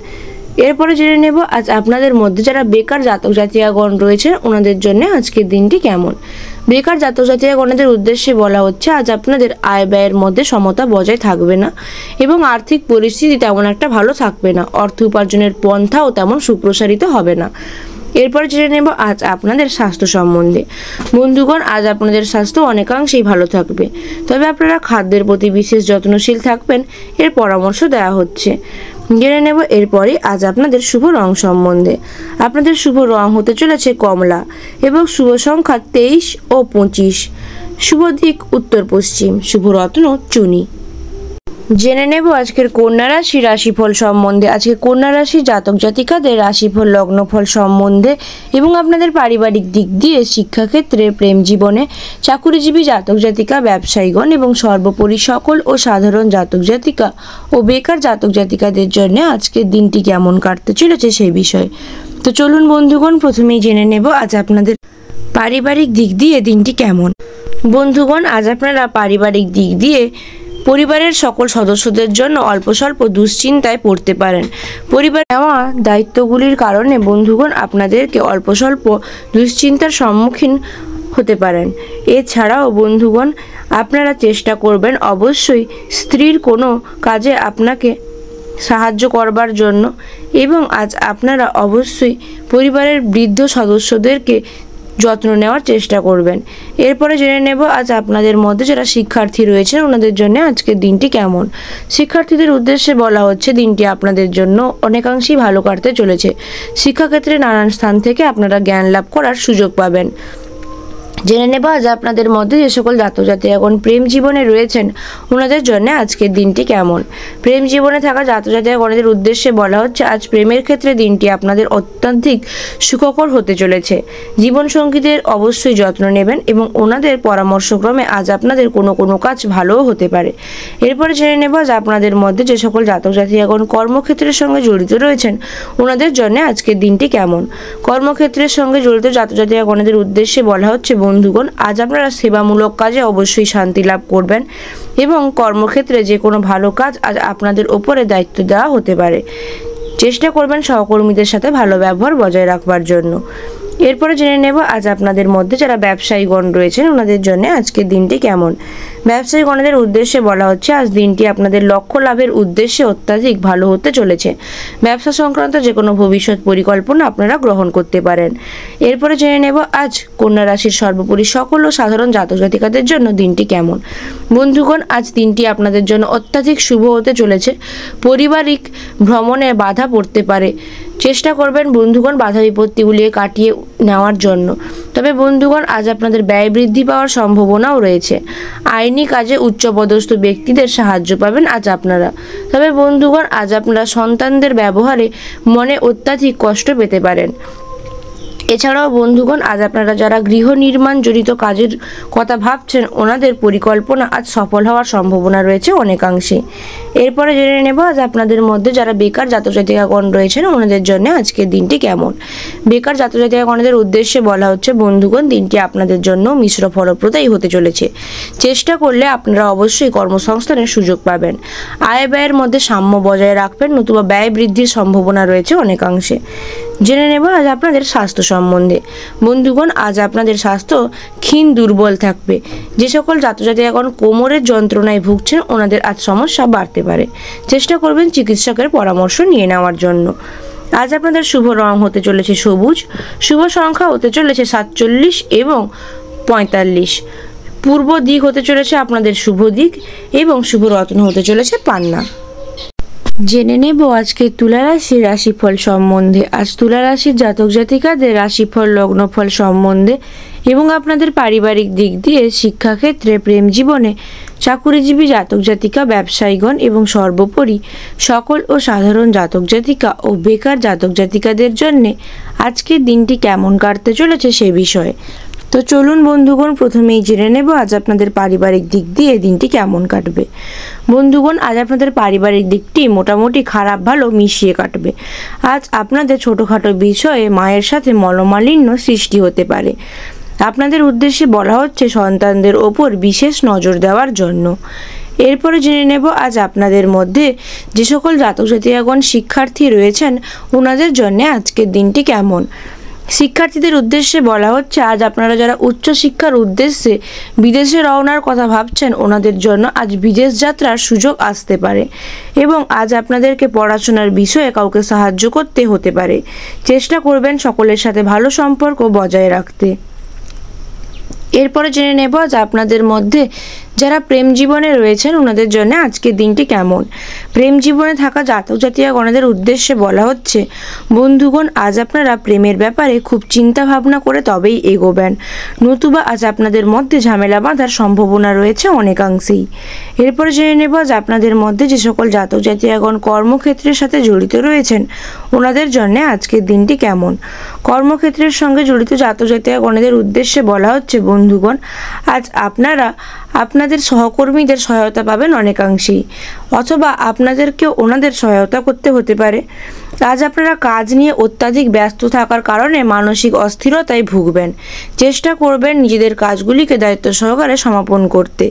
এরপরে জেনে নেব আজ আপনাদের মধ্যে যারা বেকার জাতক জাতিকাগণ রয়েছে ওনাদের জন্য আজকের দিনটি কেমন। বেকার জাতক জাতিকাগণের উদ্দেশ্যে বলা হচ্ছে আজ আপনাদের আয় ব্যয়ের মধ্যে সমতা বজায় থাকবে না এবং আর্থিক পরিস্থিতি তেমন একটা ভালো থাকবে না। অর্থ উপার্জনের পন্থাও তেমন সুপ্রসারিত হবে না। এরপরে জেনে নেব আজ আপনাদের স্বাস্থ্য সম্বন্ধে। বন্ধুগণ, আজ আপনাদের স্বাস্থ্য অনেকাংশেই ভালো থাকবে, তবে আপনারা খাদ্যের প্রতি বিশেষ যত্নশীল থাকবেন এর পরামর্শ দেওয়া হচ্ছে। জেনে নেব এরপরে আজ আপনাদের শুভ রং সম্বন্ধে। আপনাদের শুভ রং হতে চলেছে কমলা এবং শুভ সংখ্যা 23 ও 25। শুভ দিক উত্তর পশ্চিম। শুভ রত্ন চুনি। জেনে নেব আজকের কন্যা রাশি রাশিফল সম্বন্ধে। আজকে কন্যা রাশি জাতক জাতিকাদের রাশিফল লগ্নফল সম্বন্ধে এবং আপনাদের পারিবারিক দিক দিয়ে, শিক্ষাক্ষেত্রে, প্রেম জীবনে, চাকুরিজীবী জাতক জাতিকা, ব্যবসায়ীগণ এবং সর্বোপরি সকল ও সাধারণ জাতক জাতিকা ও বেকার জাতক জাতিকাদের জন্য আজকের দিনটি কেমন কাটতে চলেছে সেই বিষয়ে। তো চলুন বন্ধুগণ, প্রথমেই জেনে নেব আজ আপনাদের পারিবারিক দিক দিয়ে দিনটি কেমন। বন্ধুগণ, আজ আপনারা পারিবারিক দিক দিয়ে পরিবারের সকল সদস্যদের জন্য অল্প স্বল্প দুশ্চিন্তায় পড়তে পারেন। পরিবার নেওয়া দায়িত্বগুলির কারণে বন্ধুগণ আপনাদেরকে অল্প স্বল্প দুশ্চিন্তার সম্মুখীন হতে পারেন। এছাড়াও বন্ধুগণ আপনারা চেষ্টা করবেন অবশ্যই স্ত্রীর কোনো কাজে আপনাকে সাহায্য করবার জন্য এবং আজ আপনারা অবশ্যই পরিবারের বৃদ্ধ সদস্যদেরকে যত্ন নেওয়ার চেষ্টা করবেন। এরপরে জেনে নেব আজ আপনাদের মধ্যে যারা শিক্ষার্থী রয়েছেন ওনাদের জন্য আজকের দিনটি কেমন। শিক্ষার্থীদের উদ্দেশ্যে বলা হচ্ছে দিনটি আপনাদের জন্য অনেকাংশেই ভালো কাটতে চলেছে। শিক্ষাক্ষেত্রে নানান স্থান থেকে আপনারা জ্ঞান লাভ করার সুযোগ পাবেন। জেনে নেব আজ আপনাদের মধ্যে যে সকল জাতক জাতিকা এখন প্রেম জীবনে রয়েছেন ওনাদের জন্য আজকের দিনটি কেমন। প্রেম জীবনে থাকা জাতক জাতিকাগণের উদ্দেশ্যে বলা হচ্ছে আজ প্রেমের ক্ষেত্রে দিনটি আপনাদের অত্যধিক সুখকর হতে চলেছে। জীবনসঙ্গীদের অবশ্যই যত্ন নেবেন এবং ওনাদের পরামর্শক্রমে আজ আপনাদের কোনো কাজ ভালোও হতে পারে। এরপরে জেনে নেব আজ আপনাদের মধ্যে যে সকল জাতক জাতিকাগণ কর্মক্ষেত্রের সঙ্গে জড়িত রয়েছেন ওনাদের জন্য আজকের দিনটি কেমন। কর্মক্ষেত্রের সঙ্গে জড়িত জাতক জাতিকাগণের উদ্দেশ্যে বলা হচ্ছে বন্ধুগণ আজ আপনারা সেবামূলক কাজে অবশ্যই শান্তি লাভ করবেন এবং কর্মক্ষেত্রে যে কোনো ভালো কাজ আজ আপনাদের ওপরে দায়িত্ব দেওয়া হতে পারে। চেষ্টা করবেন সহকর্মীদের সাথে ভালো ব্যবহার বজায় রাখবার জন্য। এরপরে জেনে নেব আজ আপনাদের মধ্যে যারা ব্যবসায়ীগণ রয়েছেন ওনাদের জন্য আজকের দিনটি কেমন। ব্যবসায়ীগণদের উদ্দেশ্যে বলা হচ্ছে আজ দিনটি আপনাদের লক্ষ্য লাভের উদ্দেশ্যে অত্যাধিক ভালো হতে চলেছে। ব্যবসা সংক্রান্ত যে কোনো ভবিষ্যৎ পরিকল্পনা আপনারা গ্রহণ করতে পারেন। এরপরে জেনে নেব আজ কন্যা রাশির সর্বোপরি সকল ও সাধারণ জাতক জাতিকাদের জন্য দিনটি কেমন। বন্ধুগণ, আজ দিনটি আপনাদের জন্য অত্যাধিক শুভ হতে চলেছে। পারিবারিক ভ্রমণে বাধা পড়তে পারে, চেষ্টা করবেন বন্ধুগণ বাধা বিপত্তিগুলি কাটিয়ে নেওয়ার জন্য। তবে বন্ধুগণ আজ আপনাদের ব্যয় বৃদ্ধি পাওয়ার সম্ভাবনাও রয়েছে। আইনি কাজে উচ্চপদস্থ ব্যক্তিদের সাহায্য পাবেন আজ আপনারা। তবে বন্ধুগণ আজ আপনারা সন্তানদের ব্যবহারে মনে অত্যাধিক কষ্ট পেতে পারেন। এছাড়াও বন্ধুগণ আজ আপনারা যারা গৃহ নির্মাণ জড়িত কাজের কথা ভাবছেন ওনাদের পরিকল্পনা আজ সফল হওয়ার সম্ভাবনা রয়েছে অনেকাংশে। এরপরে জেনে নেব আজ আপনাদের মধ্যে যারা বেকার জাতক জাতিকাগণ রয়েছেন ওনাদের জন্য আজকের দিনটি কেমন। বেকার জাতক জাতিকাগণদের উদ্দেশ্যে বলা হচ্ছে বন্ধুগণ দিনটি আপনাদের জন্য মিশ্র ফলপ্রদায়ী হতে চলেছে। চেষ্টা করলে আপনারা অবশ্যই কর্মসংস্থানের সুযোগ পাবেন। আয় ব্যয়ের মধ্যে সাম্য বজায় রাখবেন, নতুবা ব্যয় বৃদ্ধির সম্ভাবনা রয়েছে অনেকাংশে। জেনে নেব আজ আপনাদের স্বাস্থ্য সম্বন্ধে। বন্ধুগণ আজ আপনাদের স্বাস্থ্য ক্ষীণ দুর্বল থাকবে। যে সকল জাতক জাতিকাগণ কোমরের যন্ত্রণায় ভুগছেন ওনাদের আজ সমস্যা বাড়তে পারে। চেষ্টা করবেন চিকিৎসকের পরামর্শ নিয়ে নেওয়ার জন্য। আজ আপনাদের শুভ রং হতে চলেছে সবুজ। শুভ সংখ্যা হতে চলেছে 47 এবং 45। পূর্ব দিক হতে চলেছে আপনাদের শুভ দিক এবং শুভ রত্ন হতে চলেছে পান্না। জেনে নেব আজকে তুলা রাশির রাশিফল সম্বন্ধে। আজ তুলা রাশির জাতক জাতিকাদের রাশিফল লগ্নফল সম্বন্ধে এবং আপনাদের পারিবারিক দিক দিয়ে, শিক্ষাক্ষেত্রে, প্রেম জীবনে, চাকুরিজীবী জাতক জাতিকা, ব্যবসায়ীগণ এবং সর্বোপরি সকল ও সাধারণ জাতক জাতিকা ও বেকার জাতক জাতিকাদের জন্যে আজকের দিনটি কেমন কাটতে চলেছে সে বিষয়ে। তো চলুন বন্ধুগণ প্রথমেই জেনে নেব আজ আপনাদের পারিবারিক দিক দিয়ে দিনটি কেমন কাটবে। বন্ধুগণ আজ আপনাদের পারিবারিক দিকটি মোটামুটি খারাপ ভালো মিশিয়ে কাটবে। আজ আপনাদের ছোটোখাটো বিষয়ে মায়ের সাথে মনোমালিন্য সৃষ্টি হতে পারে। আপনাদের উদ্দেশ্যে বলা হচ্ছে সন্তানদের ওপর বিশেষ নজর দেওয়ার জন্য। এরপরে জেনে নেব আজ আপনাদের মধ্যে যে সকল জাতক জাতিকাগণ শিক্ষার্থী রয়েছেন ওনাদের জন্য আজকের দিনটি কেমন। শিক্ষার্থীদের উদ্দেশ্যে বলা হচ্ছে আজ আপনারা যারা উচ্চশিক্ষার উদ্দেশ্যে বিদেশে রওনার কথা ভাবছেন ওনাদের জন্য আজ বিদেশ যাত্রার সুযোগ আসতে পারে এবং আজ আপনাদেরকে পড়াশোনার বিষয়ে কাউকে সাহায্য করতে হতে পারে। চেষ্টা করবেন সকলের সাথে ভালো সম্পর্ক বজায় রাখতে। এরপরে জেনে নেব আজ আপনাদের মধ্যে যারা প্রেম জীবনে রয়েছেন ওনাদের জন্য আজকের দিনটি কেমন। প্রেম জীবনে থাকা জাতক জাতিকাগণদের উদ্দেশ্যে বলা হচ্ছে বন্ধুগণ আজ আপনারা প্রেমের ব্যাপারে খুব চিন্তা ভাবনা করে তবেই এগোবেন, নতুবা আজ আপনাদের মধ্যে ঝামেলা বাঁধার সম্ভাবনা রয়েছে অনেকাংশেই। এরপরে জেনে নেব আজ আপনাদের মধ্যে যে সকল জাতক জাতিকাগণ কর্মক্ষেত্রের সাথে জড়িত রয়েছেন ওনাদের জন্য আজকের দিনটি কেমন। কর্মক্ষেত্রের সঙ্গে জড়িত জাতক জাতিকাগণদের উদ্দেশ্যে বলা হচ্ছে বন্ধুগণ আজ আপনারা আপনাদের সহকর্মীদের সহায়তা পাবেন অনেকাংশেই, অথবা আপনাদেরকেও ওনাদের সহায়তা করতে হতে পারে। আজ আপনারা কাজ নিয়ে অত্যাধিক ব্যস্ত থাকার কারণে মানসিক অস্থিরতায় ভুগবেন। চেষ্টা করবেন নিজেদের কাজগুলিকে দায়িত্ব সহকারে সমাপন করতে।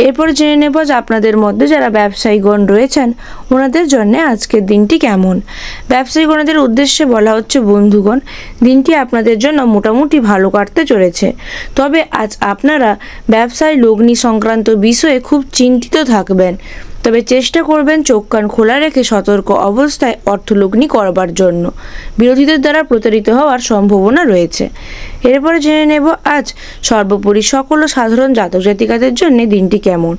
এরপর জেনে নেব যে আপনাদের মধ্যে যারা ব্যবসায়ীগণ রয়েছেন ওনাদের জন্য আজকের দিনটি কেমন। ব্যবসায়ীগণদের উদ্দেশ্যে বলা হচ্ছে বন্ধুগণ দিনটি আপনাদের জন্য মোটামুটি ভালো কাটতে চলেছে, তবে আজ আপনারা ব্যবসায় লগ্নি সংক্রান্ত বিষয়ে খুব চিন্তিত থাকবেন। তবে চেষ্টা করবেন চোখ কান খোলা রেখে সতর্ক অবস্থায় অর্থলগ্নি করবার জন্য, বিরোধীদের দ্বারা প্রতারিত হওয়ার সম্ভাবনা রয়েছে। এরপরে জেনে নেব আজ সর্বোপরি সকল ও সাধারণ জাতক জাতিকাদের জন্য দিনটি কেমন।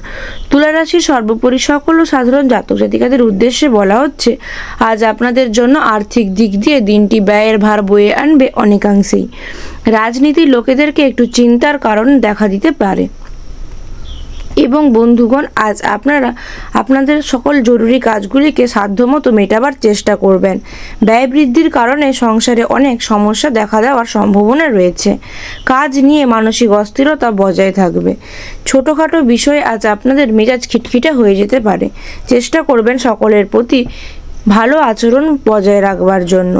তুলা রাশির সর্বোপরি সকল ও সাধারণ জাতক জাতিকাদের উদ্দেশ্যে বলা হচ্ছে আজ আপনাদের জন্য আর্থিক দিক দিয়ে দিনটি ব্যয়ের ভার বয়ে আনবে অনেকাংশেই। রাজনীতির লোকেদেরকে একটু চিন্তার কারণ দেখা দিতে পারে এবং বন্ধুগণ আজ আপনারা আপনাদের সকল জরুরি কাজগুলিকে সাধ্যমতো মেটাবার চেষ্টা করবেন। ব্যয় বৃদ্ধির কারণে সংসারে অনেক সমস্যা দেখা দেওয়ার সম্ভাবনা রয়েছে। কাজ নিয়ে মানসিক অস্থিরতা বজায় থাকবে। ছোটোখাটো বিষয়ে আজ আপনাদের মেজাজ খিটখিটে হয়ে যেতে পারে। চেষ্টা করবেন সকলের প্রতি ভালো আচরণ বজায় রাখবার জন্য।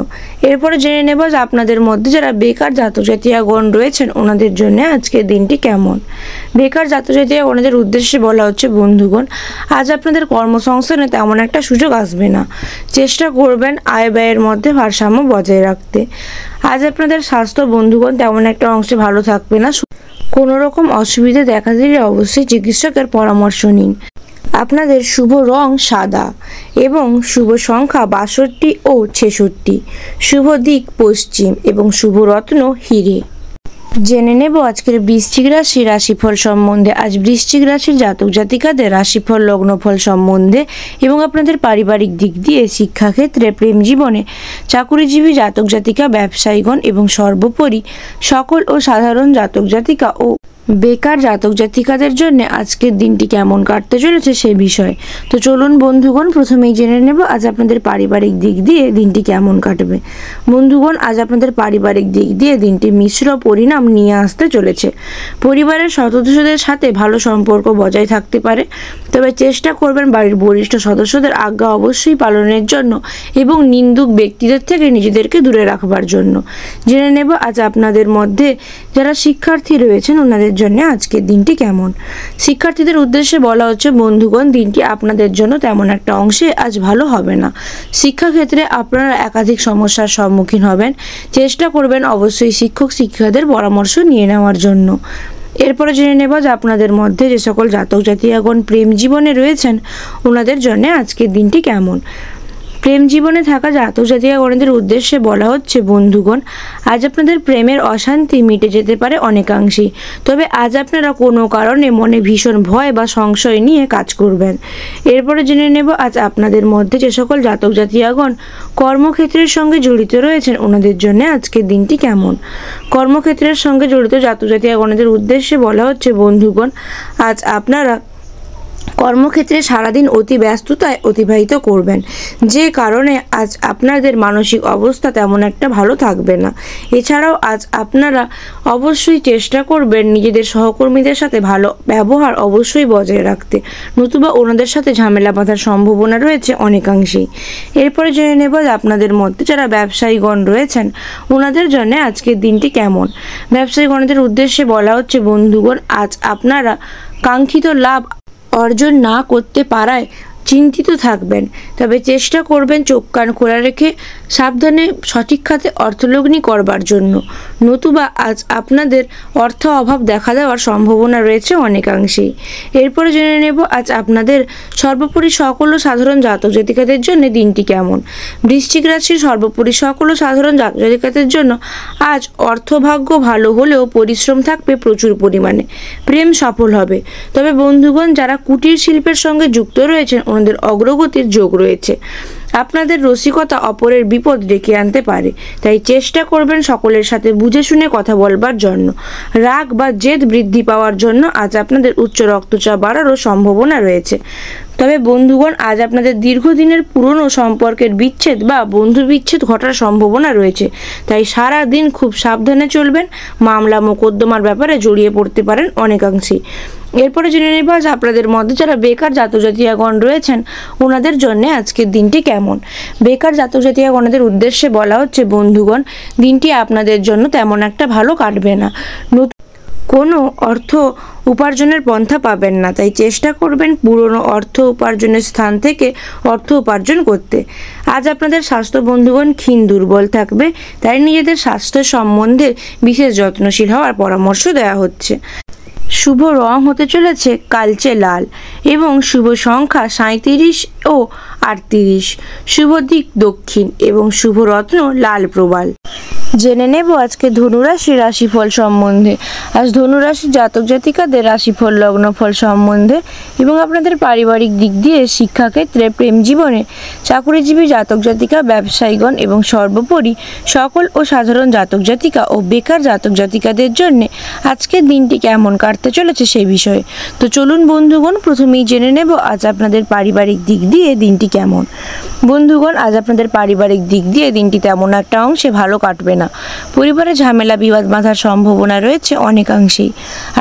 এরপরে জেনে নেব যে আপনাদের মধ্যে যারা বেকার জাতক জাতিকাগণ রয়েছেন ওনাদের জন্য আজকের দিনটি কেমন। বেকার জাতক জাতিকাগণদের উদ্দেশ্যে বলা হচ্ছে বন্ধুগণ আজ আপনাদের কর্মসংস্থানে তেমন একটা সুযোগ আসবে না। চেষ্টা করবেন আয় ব্যয়ের মধ্যে ভারসাম্য বজায় রাখতে। আজ আপনাদের স্বাস্থ্য বন্ধুগণ তেমন একটা অংশে ভালো থাকবে না। কোনো রকম অসুবিধা দেখা দিলে অবশ্যই চিকিৎসকের পরামর্শ নিন। আপনাদের শুভ রং সাদা এবং শুভ সংখ্যা 62 ও 66, শুভ দিক পশ্চিম এবং শুভ রত্ন হিরে। জেনে নেব আজকের বৃশ্চিক রাশির রাশিফল সম্বন্ধে। আজ বৃশ্চিক রাশির জাতক জাতিকাদের রাশিফল লগ্নফল সম্বন্ধে এবং আপনাদের পারিবারিক দিক দিয়ে শিক্ষাক্ষেত্রে প্রেম জীবনে চাকুরিজীবী জাতক জাতিকা ব্যবসায়ীগণ এবং সর্বোপরি সকল ও সাধারণ জাতক জাতিকা ও বেকার জাতক জাতিকাদের জন্য আজকের দিনটি কেমন কাটতে চলেছে সে বিষয়। তো চলুন বন্ধুগণ প্রথমেই জেনে নেব আজ আপনাদের পারিবারিক দিক দিয়ে দিনটি কেমন কাটবে। বন্ধুগণ আজ আপনাদের পারিবারিক দিক দিয়ে দিনটি মিশ্র পরিণাম নিয়ে আসতে চলেছে। পরিবারের সদস্যদের সাথে ভালো সম্পর্ক বজায় থাকতে পারে, তবে চেষ্টা করবেন বাড়ির বরিষ্ঠ সদস্যদের আজ্ঞা অবশ্যই পালনের জন্য এবং নিন্দুক ব্যক্তিদের থেকে নিজেদেরকে দূরে রাখবার জন্য। জেনে নেব আজ আপনাদের মধ্যে যারা শিক্ষার্থী রয়েছেন ওনাদের জন্য আজকের দিনটি কেমন। শিক্ষার্থীদের উদ্দেশ্যে বলা হচ্ছে বন্ধুগণ দিনটি আপনাদের জন্য তেমন একটা অংশে আজ ভালো হবে না। শিক্ষাক্ষেত্রে আপনারা একাধিক সমস্যার সম্মুখীন হবেন। চেষ্টা করবেন অবশ্যই শিক্ষক শিক্ষিকাদের পরামর্শ নিয়ে নেওয়ার জন্য। এরপরে জেনে নেব যে আপনাদের মধ্যে যে সকল জাতক জাতিকাগণ প্রেম জীবনে রয়েছেন ওনাদের জন্য আজকের দিনটি কেমন। প্রেম জীবনে থাকা জাতক জাতিকাগণদের উদ্দেশ্যে বলা হচ্ছে বন্ধুগণ আজ আপনাদের প্রেমের অশান্তি মিটে যেতে পারে অনেকাংশেই, তবে আজ আপনারা কোনো কারণে মনে ভীষণ ভয় বা সংশয় নিয়ে কাজ করবেন। এরপরে জেনে নেব আজ আপনাদের মধ্যে যে সকল জাতক জাতিকাগণ কর্মক্ষেত্রের সঙ্গে জড়িত রয়েছেন ওনাদের জন্য আজকের দিনটি কেমন। কর্মক্ষেত্রের সঙ্গে জড়িত জাতক জাতিকাগণদের উদ্দেশ্যে বলা হচ্ছে বন্ধুগণ আজ আপনারা কর্মক্ষেত্রে সারাদিন অতি ব্যস্ততায় অতিবাহিত করবেন, যে কারণে আজ আপনাদের মানসিক অবস্থা তেমন একটা ভালো থাকবে না। এছাড়াও আজ আপনারা অবশ্যই চেষ্টা করবেন নিজেদের সহকর্মীদের সাথে ভালো ব্যবহার অবশ্যই বজায় রাখতে, নতুবা ওনাদের সাথে ঝামেলা বাঁধার সম্ভাবনা রয়েছে অনেকাংশেই। এরপরে জেনে নেব আপনাদের মধ্যে যারা ব্যবসায়ীগণ রয়েছেন ওনাদের জন্য আজকের দিনটি কেমন। ব্যবসায়ীগণদের উদ্দেশ্যে বলা হচ্ছে বন্ধুগণ আজ আপনারা কাঙ্ক্ষিত লাভ অর্জন না করতে পারায় চিন্তিত থাকবেন। তবে চেষ্টা করবেন চোখ কান খোলা রেখে সাবধানে সঠিক খাতে অর্থলগ্নি করবার জন্য, নতুবা আজ আপনাদের অর্থ অভাব দেখা দেওয়ার সম্ভাবনা রয়েছে অনেকাংশেই। এরপরে জেনে নেব আজ আপনাদের সর্বোপরি সকল ও সাধারণ জাতক জাতিকাদের জন্য দিনটি কেমন। বৃশ্চিক রাশির সর্বোপরি সকল ও সাধারণ জাতক জাতিকাদের জন্য আজ অর্থভাগ্য ভালো হলেও পরিশ্রম থাকবে প্রচুর পরিমাণে। প্রেম সফল হবে। তবে বন্ধুগণ, যারা কুটির শিল্পের সঙ্গে যুক্ত রয়েছেন ওনাদের অগ্রগতির যোগ রয়েছে। আপনাদের রসিকতা অপরের বিপদ ডেকে আনতে পারে, তাই চেষ্টা করবেন সকলের সাথে বুঝে শুনে কথা বলবার জন্য। রাগ বা জেদ বৃদ্ধি পাওয়ার জন্য আজ আপনাদের উচ্চ রক্তচাপ বাড়ারও সম্ভাবনা রয়েছে। তবে বন্ধুগণ, আজ আপনাদের দীর্ঘদিনের পুরনো সম্পর্কের বিচ্ছেদ বা বন্ধু বিচ্ছেদ ঘটার সম্ভাবনা রয়েছে, তাই সারা দিন খুব সাবধানে চলবেন। মামলা মোকদ্দমার ব্যাপারে জড়িয়ে পড়তে পারেন অনেকাংশেই। এরপরে জেনে নেব আজ আপনাদের মধ্যে যারা বেকার জাতক জাতিকাগণ রয়েছেন ওনাদের জন্য আজকের দিনটি কেমন। বেকার জাতক জাতিকাগণদের উদ্দেশ্যে বলা হচ্ছে, বন্ধুগণ, দিনটি আপনাদের জন্য তেমন একটা ভালো কাটবে না। কোনো অর্থ উপার্জনের পন্থা পাবেন না, তাই চেষ্টা করবেন পুরনো অর্থ উপার্জনের স্থান থেকে অর্থ উপার্জন করতে। আজ আপনাদের স্বাস্থ্য বন্ধুগণ ক্ষীণ দুর্বল থাকবে, তাই নিজেদের স্বাস্থ্য সম্বন্ধে বিশেষ যত্নশীল হওয়ার পরামর্শ দেওয়া হচ্ছে। শুভ রং হতে চলেছে কালচে লাল এবং শুভ সংখ্যা 37 ও 38। শুভ দিক দক্ষিণ এবং শুভ রত্ন লাল প্রবাল। জেনে নেব আজকে ধনুরাশির রাশিফল সম্বন্ধে। আজ ধনুরাশির জাতক জাতিকাদের রাশিফল লগ্নফল সম্বন্ধে এবং আপনাদের পারিবারিক দিক দিয়ে, শিক্ষাক্ষেত্রে, প্রেম জীবনে, চাকুরিজীবী জাতক জাতিকা, ব্যবসায়ীগণ এবং সর্বোপরি সকল ও সাধারণ জাতক জাতিকা ও বেকার জাতক জাতিকাদের জন্য আজকের দিনটি কেমন কাটতে চলেছে সেই বিষয়ে। তো চলুন বন্ধুগণ, প্রথমেই জেনে নেব আজ আপনাদের পারিবারিক দিক দিয়ে দিনটি কেমন। বন্ধুগণ, আজ আপনাদের পারিবারিক দিক দিয়ে দিনটি তেমন একটা অংশে ভালো কাটবে না। পরিবারে ঝামেলা বিবাদ বাঁধার সম্ভাবনা রয়েছে অনেকাংশেই।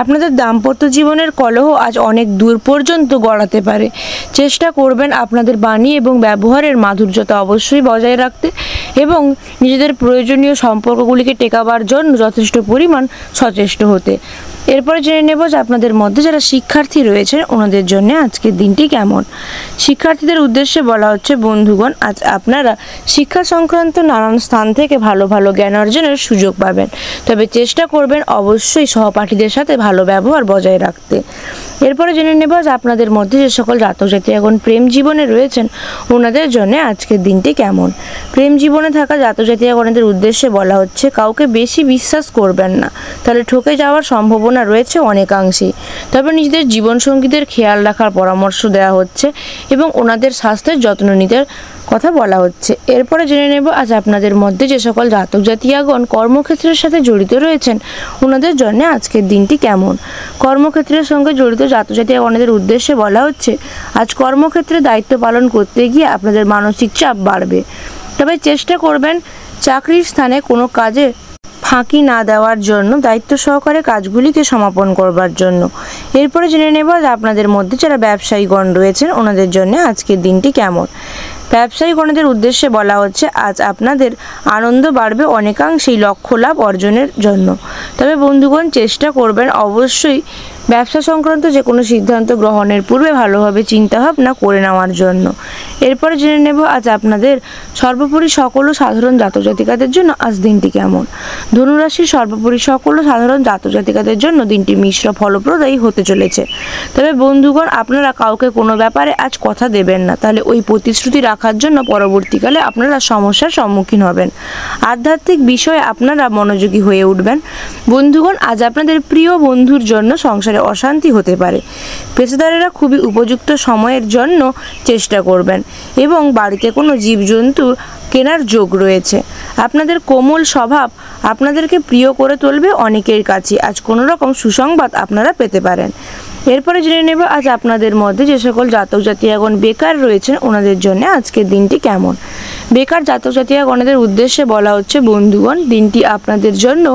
আপনাদের দাম্পত্য জীবনের কলহ আজ অনেক দূর পর্যন্ত গড়াতে পারে। চেষ্টা করবেন আপনাদের বাণী এবং ব্যবহারের মাধুর্যতা অবশ্যই বজায় রাখতে এবং নিজেদের প্রয়োজনীয় সম্পর্কগুলিকে টেকাবার জন্য যথেষ্ট পরিমাণ সচেষ্ট হতে। এরপরে জেনে নেব যে আপনাদের মধ্যে যারা শিক্ষার্থী রয়েছেন ওনাদের জন্য আজকের দিনটি কেমন। শিক্ষার্থীদের উদ্দেশ্যে বলা হচ্ছে, বন্ধুগণ, আজ আপনারা শিক্ষা সংক্রান্ত নানান স্থান থেকে ভালো ভালো জ্ঞান অর্জনের সুযোগ পাবেন। তবে চেষ্টা করবেন অবশ্যই সহপাঠীদের সাথে ভালো ব্যবহার বজায় রাখতে। এরপরে জেনে নেব যে আপনাদের মধ্যে যে সকল জাতক জাতিকাগণ প্রেম জীবনে রয়েছেন ওনাদের জন্য আজকের দিনটি কেমন। প্রেম জীবনে থাকা জাতক জাতিকাগণদের উদ্দেশ্যে বলা হচ্ছে, কাউকে বেশি বিশ্বাস করবেন না, তাহলে ঠকে যাওয়ার সম্ভাবনা রয়েছে অনেকাংশেই। তবে নিজেদের জীবনসঙ্গীদের খেয়াল রাখার পরামর্শ দেওয়া হচ্ছে এবং ওনাদের স্বাস্থ্যের যত্ন নিতে কথা বলা হচ্ছে। এরপরে জেনে নেব আজ আপনাদের মধ্যে যে সকল জাতক জাতিকাগণ কর্মক্ষেত্রের সাথে জড়িত রয়েছেন ওনাদের জন্য আজকের দিনটি কেমন। কর্মক্ষেত্রের সঙ্গে জড়িত জাতক জাতিকাগণদের উদ্দেশ্যে বলা হচ্ছে, আজ কর্মক্ষেত্রে দায়িত্ব পালন করতে গিয়ে আপনাদের মানসিক চাপ বাড়বে। তবে চেষ্টা করবেন চাকরির স্থানে কোনো কাজে ফাঁকি না দেওয়ার জন্য, দায়িত্ব সহকারে কাজগুলিকে সমাপন করবার জন্য। এরপরে জেনে নেব আপনাদের মধ্যে যারা ব্যবসায়ীগণ রয়েছেন ওনাদের জন্য আজকের দিনটি কেমন। ব্যবসায়ীগণদের উদ্দেশ্যে বলা হচ্ছে, আজ আপনাদের আনন্দ বাড়বে অনেকাংশেই লক্ষ্য লাভ অর্জনের জন্য। তবে বন্ধুগণ, চেষ্টা করবেন অবশ্যই ব্যবসা সংক্রান্ত যে কোনো সিদ্ধান্ত গ্রহণের পূর্বে ভালোভাবে চিন্তাভাবনা করে নেওয়ার জন্য। এরপরে জেনে নেব আজ আপনাদের সর্বোপরি সকল সাধারণ জাতক জাতিকাদের জন্য আজ দিনটি কেমন। ধনুরাশির সর্বোপরি সকল সাধারণ জাতক জাতিকাদের জন্য দিনটি মিশ্র ফলপ্রদায়ী হতে চলেছে। তবে বন্ধুগণ, আপনারা কাউকে কোনো ব্যাপারে আজ কথা দেবেন না, তাহলে ওই প্রতিশ্রুতি রাখার জন্য পরবর্তীকালে আপনারা সমস্যার সম্মুখীন হবেন। আধ্যাত্মিক বিষয়ে আপনারা মনোযোগী হয়ে উঠবেন। বন্ধুগণ, আজ আপনাদের প্রিয় বন্ধুর জন্য সংসারে অশান্তি হতে পারে। পেশাদারেরা খুবই উপযুক্ত সময়ের জন্য চেষ্টা করবেন এবং বাড়িতে কোনো জীবজন্তু কেনার যোগ রয়েছে। আপনাদের কোমল স্বভাব আপনাদেরকে প্রিয় করে তুলবে অনেকের কাছে। আজ কোনো রকম সুসংবাদ আপনারা পেতে পারেন। এরপরে জেনে নেব আজ আপনাদের মধ্যে যে সকল জাতক জাতিকাগণ বেকার রয়েছেন ওনাদের জন্য আজকের দিনটি কেমন। বেকার জাতক জাতিকাগণদের উদ্দেশ্যে বলা হচ্ছে, বন্ধুগণ, দিনটি আপনাদের জন্য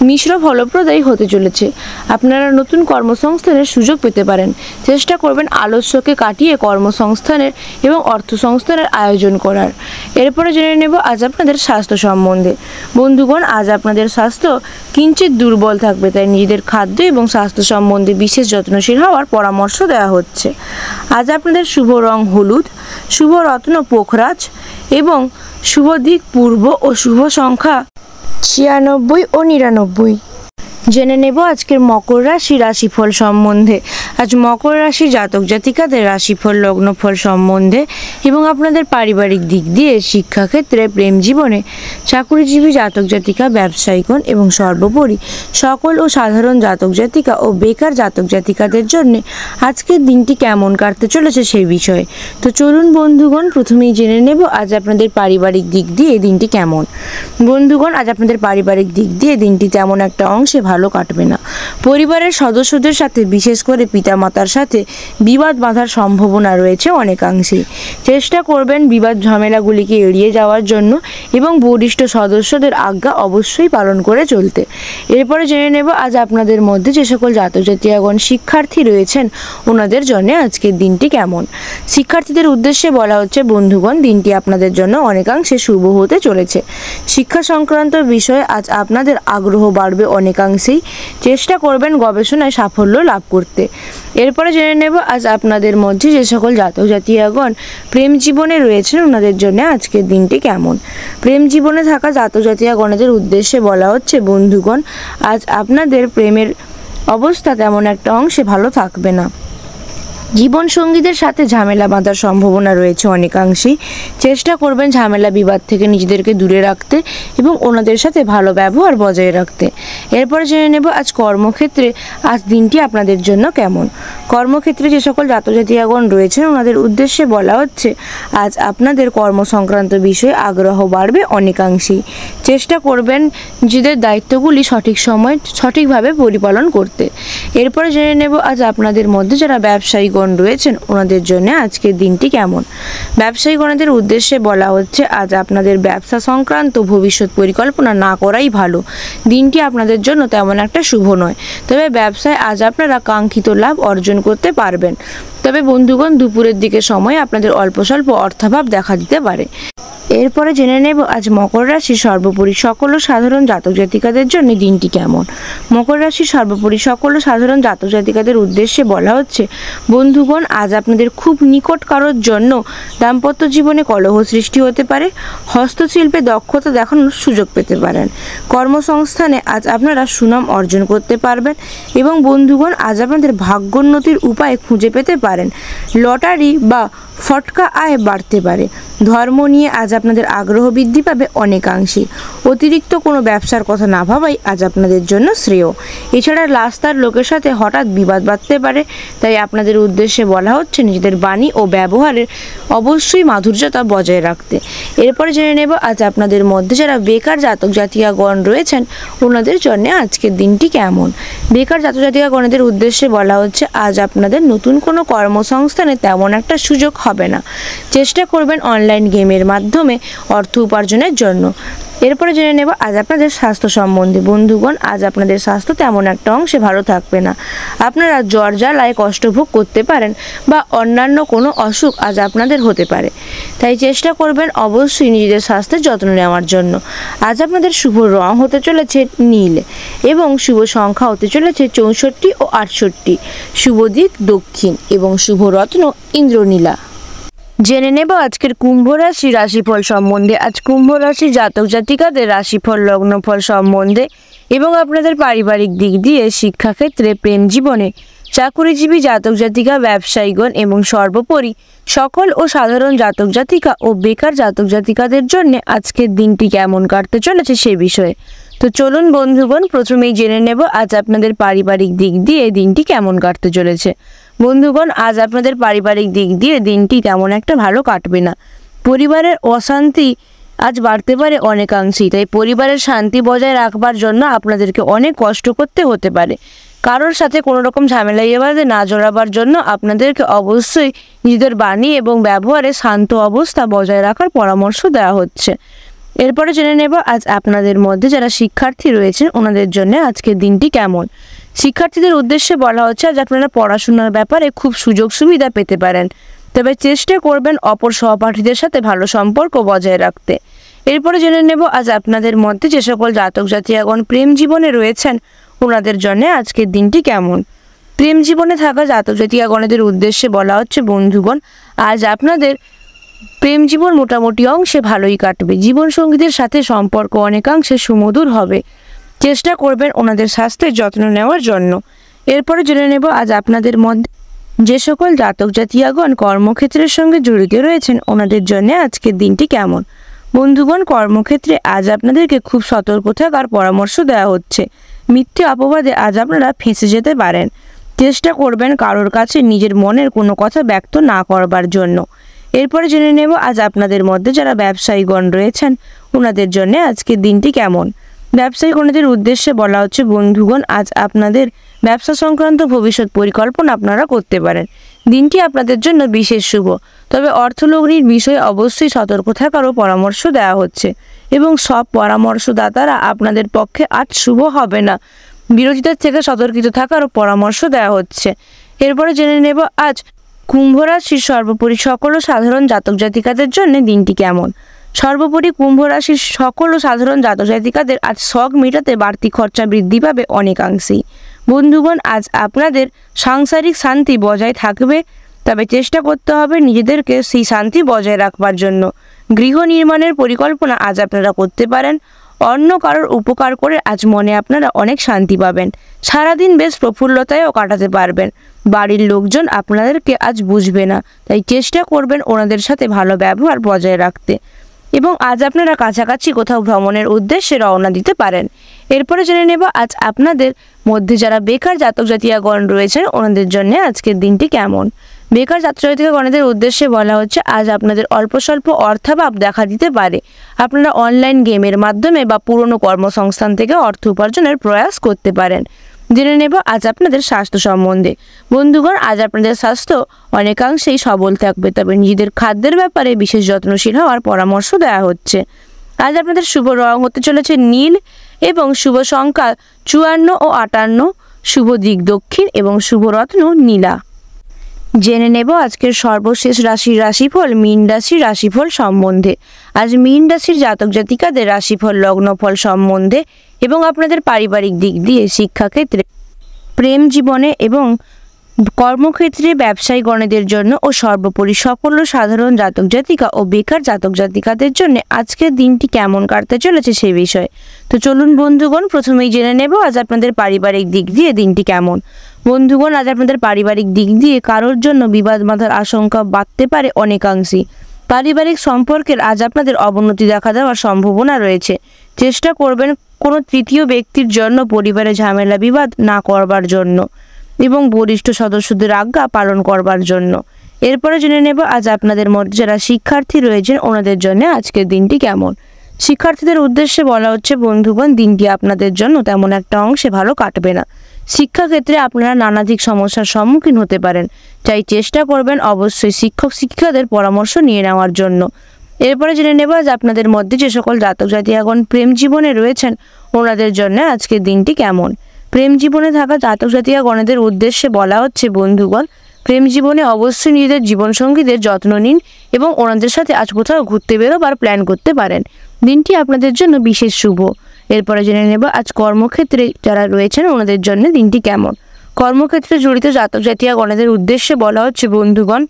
মিশ্র ফলপ্রদায়ী হতে চলেছে। আপনারা নতুন কর্মসংস্থানের সুযোগ পেতে পারেন। চেষ্টা করবেন আলস্যকে কাটিয়ে কর্মসংস্থানের এবং অর্থসংস্থানের আয়োজন করার। এরপরে জেনে নেব আজ আপনাদের স্বাস্থ্য সম্বন্ধে। বন্ধুগণ, আজ আপনাদের স্বাস্থ্য কিঞ্চিত দুর্বল থাকবে, তাই নিজেদের খাদ্য এবং স্বাস্থ্য সম্বন্ধে বিশেষ যত্নশীল হওয়ার পরামর্শ দেওয়া হচ্ছে। আজ আপনাদের শুভ রং হলুদ, শুভ রত্ন পোখরাজ এবং শুভ দিক পূর্ব ও শুভ সংখ্যা 96 ও 99। জেনে নেব আজকের মকর রাশি রাশিফল সম্বন্ধে। আজ মকর রাশি জাতক জাতিকাদের রাশিফল লগ্নফল সম্বন্ধে এবং আপনাদের পারিবারিক দিক দিয়ে, শিক্ষাক্ষেত্রে, প্রেম জীবনে, চাকুরিজীবী জাতক জাতিকা, ব্যবসায়িকগণ এবং সর্বোপরি সকল ও সাধারণ জাতক জাতিকা ও বেকার জাতক জাতিকাদের জন্য আজকের দিনটি কেমন কাটতে চলেছে সেই বিষয়ে। তো চলুন বন্ধুগণ, প্রথমেই জেনে নেব আজ আপনাদের পারিবারিক দিক দিয়ে দিনটি কেমন। বন্ধুগণ, আজ আপনাদের পারিবারিক দিক দিয়ে দিনটি তেমন একটা অংশে ভালো কাটবে না। পরিবারের সদস্যদের সাথে, বিশেষ করে পিতামাতার সাথে বিবাদ বাঁধার সম্ভাবনা রয়েছে অনেকাংশেই। চেষ্টা করবেন বিবাদ ঝামেলাগুলিকে এড়িয়ে যাওয়ার জন্য এবং বরিষ্ঠ সদস্যদের আজ্ঞা অবশ্যই পালন করে চলতে। এরপরে জেনে নেব আজ আপনাদের মধ্যে যে সকল জাতক জাতিকাগণ শিক্ষার্থী রয়েছেন ওনাদের জন্য আজকের দিনটি কেমন। শিক্ষার্থীদের উদ্দেশ্যে বলা হচ্ছে, বন্ধুগণ, দিনটি আপনাদের জন্য অনেকাংশে শুভ হতে চলেছে। শিক্ষা সংক্রান্ত বিষয়ে আজ আপনাদের আগ্রহ বাড়বে অনেকাংশেই। চেষ্টা করবেন গবেষণায় সাফল্য লাভ করতে। এরপরে জেনে নেব আজ আপনাদের মধ্যে যে সকল জাতক জাতিকাগণ প্রেম জীবনে রয়েছেন ওনাদের জন্য আজকের দিনটি কেমন। প্রেম জীবনে থাকা জাতক জাতিকাগণদের উদ্দেশ্যে বলা হচ্ছে, বন্ধুগণ, আজ আপনাদের প্রেমের অবস্থা তেমন একটা অংশে ভালো থাকবে না। জীবন সঙ্গীদের সাথে ঝামেলা বাঁধার সম্ভাবনা রয়েছে অনেকাংশেই। চেষ্টা করবেন ঝামেলা বিবাদ থেকে নিজেদেরকে দূরে রাখতে এবং ওনাদের সাথে ভালো ব্যবহার বজায় রাখতে। এরপরে জেনে নেব আজ কর্মক্ষেত্রে আজ দিনটি আপনাদের জন্য কেমন। কর্মক্ষেত্রে যে সকল জাতক জাতিকাগণ রয়েছেন ওনাদের উদ্দেশ্যে বলা হচ্ছে, আজ আপনাদের কর্ম সংক্রান্ত বিষয়ে আগ্রহ বাড়বে অনেকাংশেই। চেষ্টা করবেন নিজেদের দায়িত্বগুলি সঠিক সময় সঠিকভাবে পরিপালন করতে। এরপরে জেনে নেব আজ আপনাদের মধ্যে যারা ব্যবসায়ীগণ রয়েছেন ওনাদের জন্য আজকের দিনটি কেমন। ব্যবসায়ীগণদের উদ্দেশ্যে বলা হচ্ছে, আজ আপনাদের ব্যবসা সংক্রান্ত ভবিষ্যৎ পরিকল্পনা না করাই ভালো। দিনটি আপনাদের জন্য তেমন একটা শুভ নয়, তবে ব্যবসায় আজ আপনারা কাঙ্ক্ষিত লাভ অর্জন করতে পারবেন। তবে বন্ধুগণ, দুপুরের দিকে সময় আপনাদের অল্প স্বল্প অর্থাভাব দেখা দিতে পারে। এরপরে জেনে নেব আজ মকর রাশির সর্বোপরি সকল ও সাধারণ জাতক জাতিকাদের জন্য দিনটি কেমন। মকর রাশির সর্বোপরি সকল ও সাধারণ জাতক জাতিকাদের উদ্দেশ্যে বলা হচ্ছে, বন্ধুগণ, আজ আপনাদের খুব নিকট কারোর জন্য দাম্পত্য জীবনে কলহ সৃষ্টি হতে পারে। হস্তশিল্পে দক্ষতা দেখানোর সুযোগ পেতে পারেন। কর্মসংস্থানে আজ আপনারা সুনাম অর্জন করতে পারবেন এবং বন্ধুগণ, আজ আপনাদের ভাগ্যোন্নতির উপায় খুঁজে পেতে পারেন। লটারি বা ফটকা আয় বাড়তে পারে। ধর্ম নিয়ে আজ আপনাদের আগ্রহ বৃদ্ধি পাবে অনেকাংশেই। অতিরিক্ত কোনো ব্যবসার কথা না ভাবাই আজ আপনাদের জন্য শ্রেয়। এছাড়া রাস্তার লোকের সাথে হঠাৎ বিবাদ বাঁধতে পারে, তাই আপনাদের উদ্দেশ্যে বলা হচ্ছে নিজেদের বাণী ও ব্যবহারের অবশ্যই মাধুর্যতা বজায় রাখতে। এরপরে জেনে নেব আজ আপনাদের মধ্যে যারা বেকার জাতক জাতিকাগণ রয়েছেন ওনাদের জন্য আজকের দিনটি কেমন। বেকার জাতক জাতিকাগণদের উদ্দেশ্যে বলা হচ্ছে, আজ আপনাদের নতুন কোনো কর্মসংস্থানে তেমন একটা সুযোগ হবে না। চেষ্টা করবেন অনলাইন গেমের মাধ্যমে অর্থ উপার্জনের জন্য। এরপরে জেনে নেব আজ আপনাদের স্বাস্থ্য সম্বন্ধে। বন্ধুগণ, আজ আপনাদের স্বাস্থ্য তেমন একটা অংশে ভালো থাকবে না। আপনারা জ্বর জ্বালায় কষ্টভোগ করতে পারেন বা অন্যান্য কোনো অসুখ আজ আপনাদের হতে পারে, তাই চেষ্টা করবেন অবশ্যই নিজেদের স্বাস্থ্যের যত্ন নেওয়ার জন্য। আজ আপনাদের শুভ রং হতে চলেছে নীল এবং শুভ সংখ্যা হতে চলেছে 64 ও 68। শুভ দিক দক্ষিণ এবং শুভ রত্ন ইন্দ্রনীলা। জেনে নেব আজকের কুম্ভ রাশি রাশিফল সম্বন্ধে। আজ কুম্ভ রাশি জাতক জাতিকাদের রাশিফল লগ্নফল সম্বন্ধে এবং আপনাদের পারিবারিক দিক দিয়ে, শিক্ষাক্ষেত্রে, প্রেম জীবনে, চাকুরিজীবী জাতক জাতিকা, ব্যবসায়ীগণ এবং সর্বোপরি সকল ও সাধারণ জাতক জাতিকা ও বেকার জাতক জাতিকাদের জন্য আজকের দিনটি কেমন কাটতে চলেছে সে বিষয়ে। তো চলুন বন্ধুগণ, প্রথমেই জেনে নেব আজ আপনাদের পারিবারিক দিক দিয়ে দিনটি কেমন কাটতে চলেছে। বন্ধুগণ, আজ আপনাদের পারিবারিক দিক দিয়ে দিনটি তেমন একটা ভালো কাটবে না। পরিবারের অশান্তি আজ বাড়তে পারে অনেকাংশেই, তাই পরিবারের শান্তি বজায় রাখবার জন্য আপনাদেরকে অনেক কষ্ট করতে হতে পারে। কারোর সাথে কোনো রকম ঝামেলা বিবাদে না জড়াবার জন্য আপনাদেরকে অবশ্যই নিজেদের বাণী এবং ব্যবহারে শান্ত অবস্থা বজায় রাখার পরামর্শ দেওয়া হচ্ছে। এরপরে জেনে নেব আজ আপনাদের মধ্যে যারা শিক্ষার্থী রয়েছেন ওনাদের জন্য আজকের দিনটি কেমন। শিক্ষার্থীদের উদ্দেশ্যে বলা হচ্ছে আজ আপনারা পড়াশোনার ব্যাপারে খুব সুযোগ সুবিধা পেতে পারেন, তবে চেষ্টা করবেন অপর সহপাঠীদের সাথে ভালো সম্পর্ক বজায় রাখতে। এরপরে জেনে নেব আজ আপনাদের মধ্যে যে সকল জাতক জাতিকাগণ প্রেম জীবনে রয়েছেন ওনাদের জন্য আজকের দিনটি কেমন। প্রেম জীবনে থাকা জাতক জাতিকাগণের উদ্দেশ্যে বলা হচ্ছে বন্ধুগণ, আজ আপনাদের প্রেম জীবন মোটামুটি অংশে ভালোই কাটবে। জীবনসঙ্গীদের সাথে সম্পর্ক অনেকাংশে সুমধুর হবে। চেষ্টা করবেন ওনাদের স্বাস্থ্যের যত্ন নেওয়ার জন্য। এরপরে জেনে নেব আজ আপনাদের মধ্যে যে সকল জাতক জাতিকাগণ কর্মক্ষেত্রের সঙ্গে জড়িত রয়েছেন ওনাদের জন্য আজকের দিনটি কেমন। বন্ধুগণ, কর্মক্ষেত্রে আজ আপনাদেরকে খুব সতর্ক থাকার পরামর্শ দেওয়া হচ্ছে। মিথ্যে অপবাদে আজ আপনারা ফেঁসে যেতে পারেন। চেষ্টা করবেন কারোর কাছে নিজের মনের কোনো কথা ব্যক্ত না করবার জন্য। এরপরে জেনে নেব আজ আপনাদের মধ্যে যারা ব্যবসায়ীগণ রয়েছেন ওনাদের জন্য আজকের দিনটি কেমন। ব্যবসায়ীগণদের উদ্দেশ্যে বলা হচ্ছে বন্ধুগণ, আজ আপনাদের ব্যবসা সংক্রান্ত ভবিষ্যৎ পরিকল্পনা আপনারা করতে পারেন। দিনটি আপনাদের জন্য বিশেষ শুভ, তবে অর্থলগ্নির বিষয়ে অবশ্যই সতর্ক থাকারও পরামর্শ দেওয়া হচ্ছে এবং সব পরামর্শদাতারা আপনাদের পক্ষে আজ শুভ হবে না। বিরোধীদের থেকে সতর্কিত থাকারও পরামর্শ দেওয়া হচ্ছে। এরপরে জেনে নেব আজ কুম্ভ রাশির সর্বোপরি সকল সাধারণ জাতক জাতিকাদের জন্য দিনটি কেমন। সর্বোপরি কুম্ভ রাশির সকল সাধারণ জাতক জাতিকাদের আজ শখ মেটাতে বাড়তি খরচা বৃদ্ধি পাবে অনেকাংশেই। বন্ধুগণ, আজ আপনাদের সাংসারিক শান্তি বজায় থাকবে, তবে চেষ্টা করতে হবে নিজেদেরকে সেই শান্তি বজায় রাখবার জন্য। গৃহ নির্মাণের পরিকল্পনা আজ আপনারা করতে পারেন। অন্য কারোর উপকার করে আজ মনে আপনারা অনেক শান্তি পাবেন। সারাদিন বেশ প্রফুল্লতায়ও কাটাতে পারবেন। বাড়ির লোকজন আপনাদেরকে আজ বুঝবে না, তাই চেষ্টা করবেন ওনাদের সাথে ভালো ব্যবহার বজায় রাখতে এবং আজ আপনারা কাছাকাছি কোথাও ভ্রমণের উদ্দেশ্যে রওনা দিতে পারেন। এরপরে জেনে নেব আজ আপনাদের মধ্যে যারা বেকার জাতক জাতিকাগণ রয়েছেন ওনাদের জন্য আজকের দিনটি কেমন। বেকার জাতক জাতিকাগণদের উদ্দেশ্যে বলা হচ্ছে আজ আপনাদের অল্প স্বল্প অর্থাভাব দেখা দিতে পারে। আপনারা অনলাইন গেমের মাধ্যমে বা পুরনো কর্মসংস্থান থেকে অর্থ উপার্জনের প্রয়াস করতে পারেন। জেনে নেব আজ আপনাদের স্বাস্থ্য সম্বন্ধে। বন্ধুগণ, আজ আপনাদের স্বাস্থ্য অনেকাংশেই সবল থাকবে, তবে নিজেদের খাদ্যের ব্যাপারে বিশেষ যত্নশীল হওয়ার পরামর্শ দেওয়া হচ্ছে। আজ আপনাদের শুভ রং হতে চলেছে নীল এবং শুভ সংখ্যা 54 ও 58, শুভ দিক দক্ষিণ এবং শুভ রত্ন নীলা। জেনে নেব আজকের সর্বশেষ রাশির রাশিফল মীন রাশির রাশিফল সম্বন্ধে। আজ মীন রাশির জাতক জাতিকাদের রাশিফল লগ্নফল সম্বন্ধে এবং আপনাদের পারিবারিক দিক দিয়ে, শিক্ষাক্ষেত্রে, প্রেম জীবনে এবং কর্মক্ষেত্রে ব্যবসায়ীগণেদের জন্য ও সর্বোপরি সকল সাধারণ জাতক জাতিকা ও বেকার জাতক জাতিকাদের জন্য আজকের দিনটি কেমন কাটতে চলেছে সেই বিষয়ে। তো চলুন বন্ধুগণ, প্রথমেই জেনে নেব আজ আপনাদের পারিবারিক দিক দিয়ে দিনটি কেমন। বন্ধুগণ, আজ আপনাদের পারিবারিক দিক দিয়ে কারোর জন্য বিবাদ বাঁধার আশঙ্কা বাড়তে পারে অনেকাংশেই। পারিবারিক সম্পর্কের আজ আপনাদের অবনতি দেখা দেওয়ার সম্ভাবনা রয়েছে। চেষ্টা করবেন কোনো তৃতীয় ব্যক্তির জন্য পরিবারে ঝামেলা বিবাদ না করবার জন্য এবং বরিষ্ঠ সদস্যদের আজ্ঞা পালন করবার জন্য। এরপরে জেনে নেব আজ আপনাদের মধ্যে যারা শিক্ষার্থী রয়েছেন ওনাদের জন্য আজকের দিনটি কেমন। শিক্ষার্থীদের উদ্দেশ্যে বলা হচ্ছে বন্ধুগণ, দিনটি আপনাদের জন্য তেমন একটা অংশে ভালো কাটবে না। শিক্ষাক্ষেত্রে আপনারা নানাধিক সমস্যার সম্মুখীন হতে পারেন, তাই চেষ্টা করবেন অবশ্যই শিক্ষক শিক্ষিকাদের পরামর্শ নিয়ে নেওয়ার জন্য। এরপরে জেনে নেব আজ আপনাদের মধ্যে যে সকল জাতক জাতিকাগণ প্রেম জীবনে রয়েছেন ওনাদের জন্য আজকের দিনটি কেমন। প্রেম জীবনে থাকা জাতক জাতিকাগণদের উদ্দেশ্যে বলা হচ্ছে বন্ধুগণ, প্রেম জীবনে অবশ্যই নিজেদের জীবনসঙ্গীদের যত্ন নিন এবং ওনাদের সাথে আজ কোথাও ঘুরতে বেরোবার প্ল্যান করতে পারেন। দিনটি আপনাদের জন্য বিশেষ শুভ। এরপরে জেনে নেব আজ কর্মক্ষেত্রে যারা রয়েছেন ওনাদের জন্য দিনটি কেমন। কর্মক্ষেত্রে জড়িত জাতক জাতিকাগণদের উদ্দেশ্যে বলা হচ্ছে বন্ধুগণ,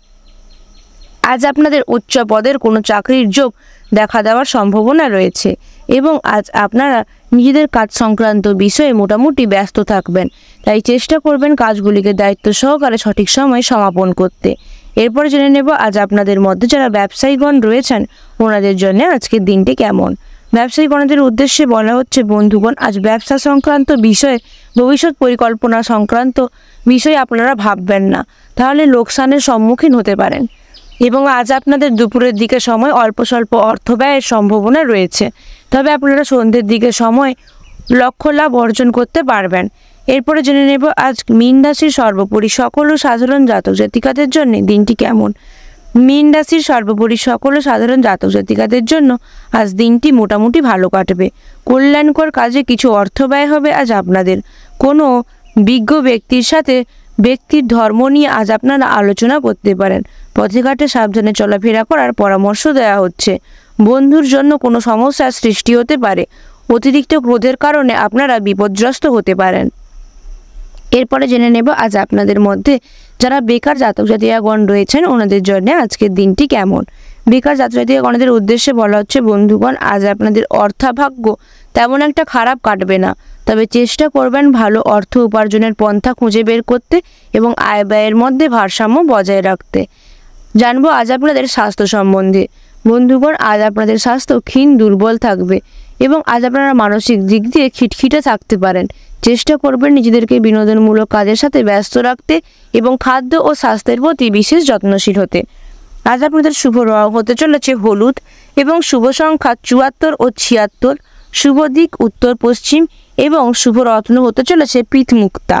আজ আপনাদের উচ্চ পদের কোনো চাকরির যোগ দেখা দেওয়ার সম্ভাবনা রয়েছে এবং আজ আপনারা নিজেদের কাজ সংক্রান্ত বিষয়ে মোটামুটি ব্যস্ত থাকবেন, তাই চেষ্টা করবেন কাজগুলিকে দায়িত্ব সহকারে সঠিক সময়ে সমাপন করতে। এরপরে জেনে নেব আজ আপনাদের মধ্যে যারা ব্যবসায়ীগণ রয়েছেন ওনাদের জন্য আজকের দিনটি কেমন। ব্যবসায়ীগণদের উদ্দেশ্যে বলা হচ্ছে বন্ধুগণ, আজ ব্যবসা সংক্রান্ত বিষয়ে, ভবিষ্যৎ পরিকল্পনা সংক্রান্ত বিষয়ে আপনারা ভাববেন না, তাহলে লোকসানের সম্মুখীন হতে পারেন এবং আজ আপনাদের দুপুরের দিকে সময় অল্প স্বল্প অর্থ ব্যয়ের সম্ভাবনা রয়েছে, তবে আপনারা সন্ধ্যের দিকে সময় লক্ষ্য লাভ অর্জন করতে পারবেন। এরপরে জেনে নেব আজ মীন রাশির সর্বোপরি সকল সাধারণ জাতক জাতিকাদের জন্য দিনটি কেমন। মীন রাশির সর্বোপরি সকল সাধারণ জাতক জাতিকাদের জন্য আজ দিনটি মোটামুটি ভালো কাটবে। কল্যাণকর কাজে কিছু অর্থ ব্যয় হবে আজ আপনাদের। কোনো বিজ্ঞ ব্যক্তির সাথে ব্যক্তির ধর্ম নিয়ে আজ আপনারা আলোচনা করতে পারেন। পথে ঘাটে সাবধানে চলাফেরা করার পরামর্শ দেওয়া হচ্ছে। বন্ধুর জন্য কোনো সমস্যার সৃষ্টি হতে পারে। অতিরিক্ত ক্রোধের কারণে আপনারা বিপর্যস্ত হতে পারেন। এরপরে জেনে নেব আজ আপনাদের মধ্যে যারা বেকার জাতক জাতিকাগণ রয়েছেন ওনাদের জন্য আজকের দিনটি কেমন। বেকার জাতক জাতিকাগণদের উদ্দেশ্যে বলা হচ্ছে, বন্ধুগণ আজ আপনাদের অর্থাভাগ্য তেমন একটা খারাপ কাটবে না, তবে চেষ্টা করবেন ভালো অর্থ উপার্জনের পন্থা খুঁজে বের করতে এবং আয় ব্যয়ের মধ্যে ভারসাম্য বজায় রাখতে। জানবো আজ আপনাদের স্বাস্থ্য সম্বন্ধে। বন্ধুগণ আজ আপনাদের স্বাস্থ্য ক্ষীণ দুর্বল থাকবে এবং আজ আপনারা মানসিক দিক দিয়ে খিটখিটে থাকতে পারেন। চেষ্টা করবেন নিজেদেরকে বিনোদনমূলক কাজের সাথে ব্যস্ত রাখতে এবং খাদ্য ও স্বাস্থ্যের প্রতি বিশেষ যত্নশীল হতে। আজ আপনাদের শুভ রং হতে চলেছে হলুদ এবং শুভ সংখ্যা 74 ও 76। শুভ দিক উত্তর পশ্চিম এবং শুভ রত্ন হতে চলেছে পিতমুক্তা।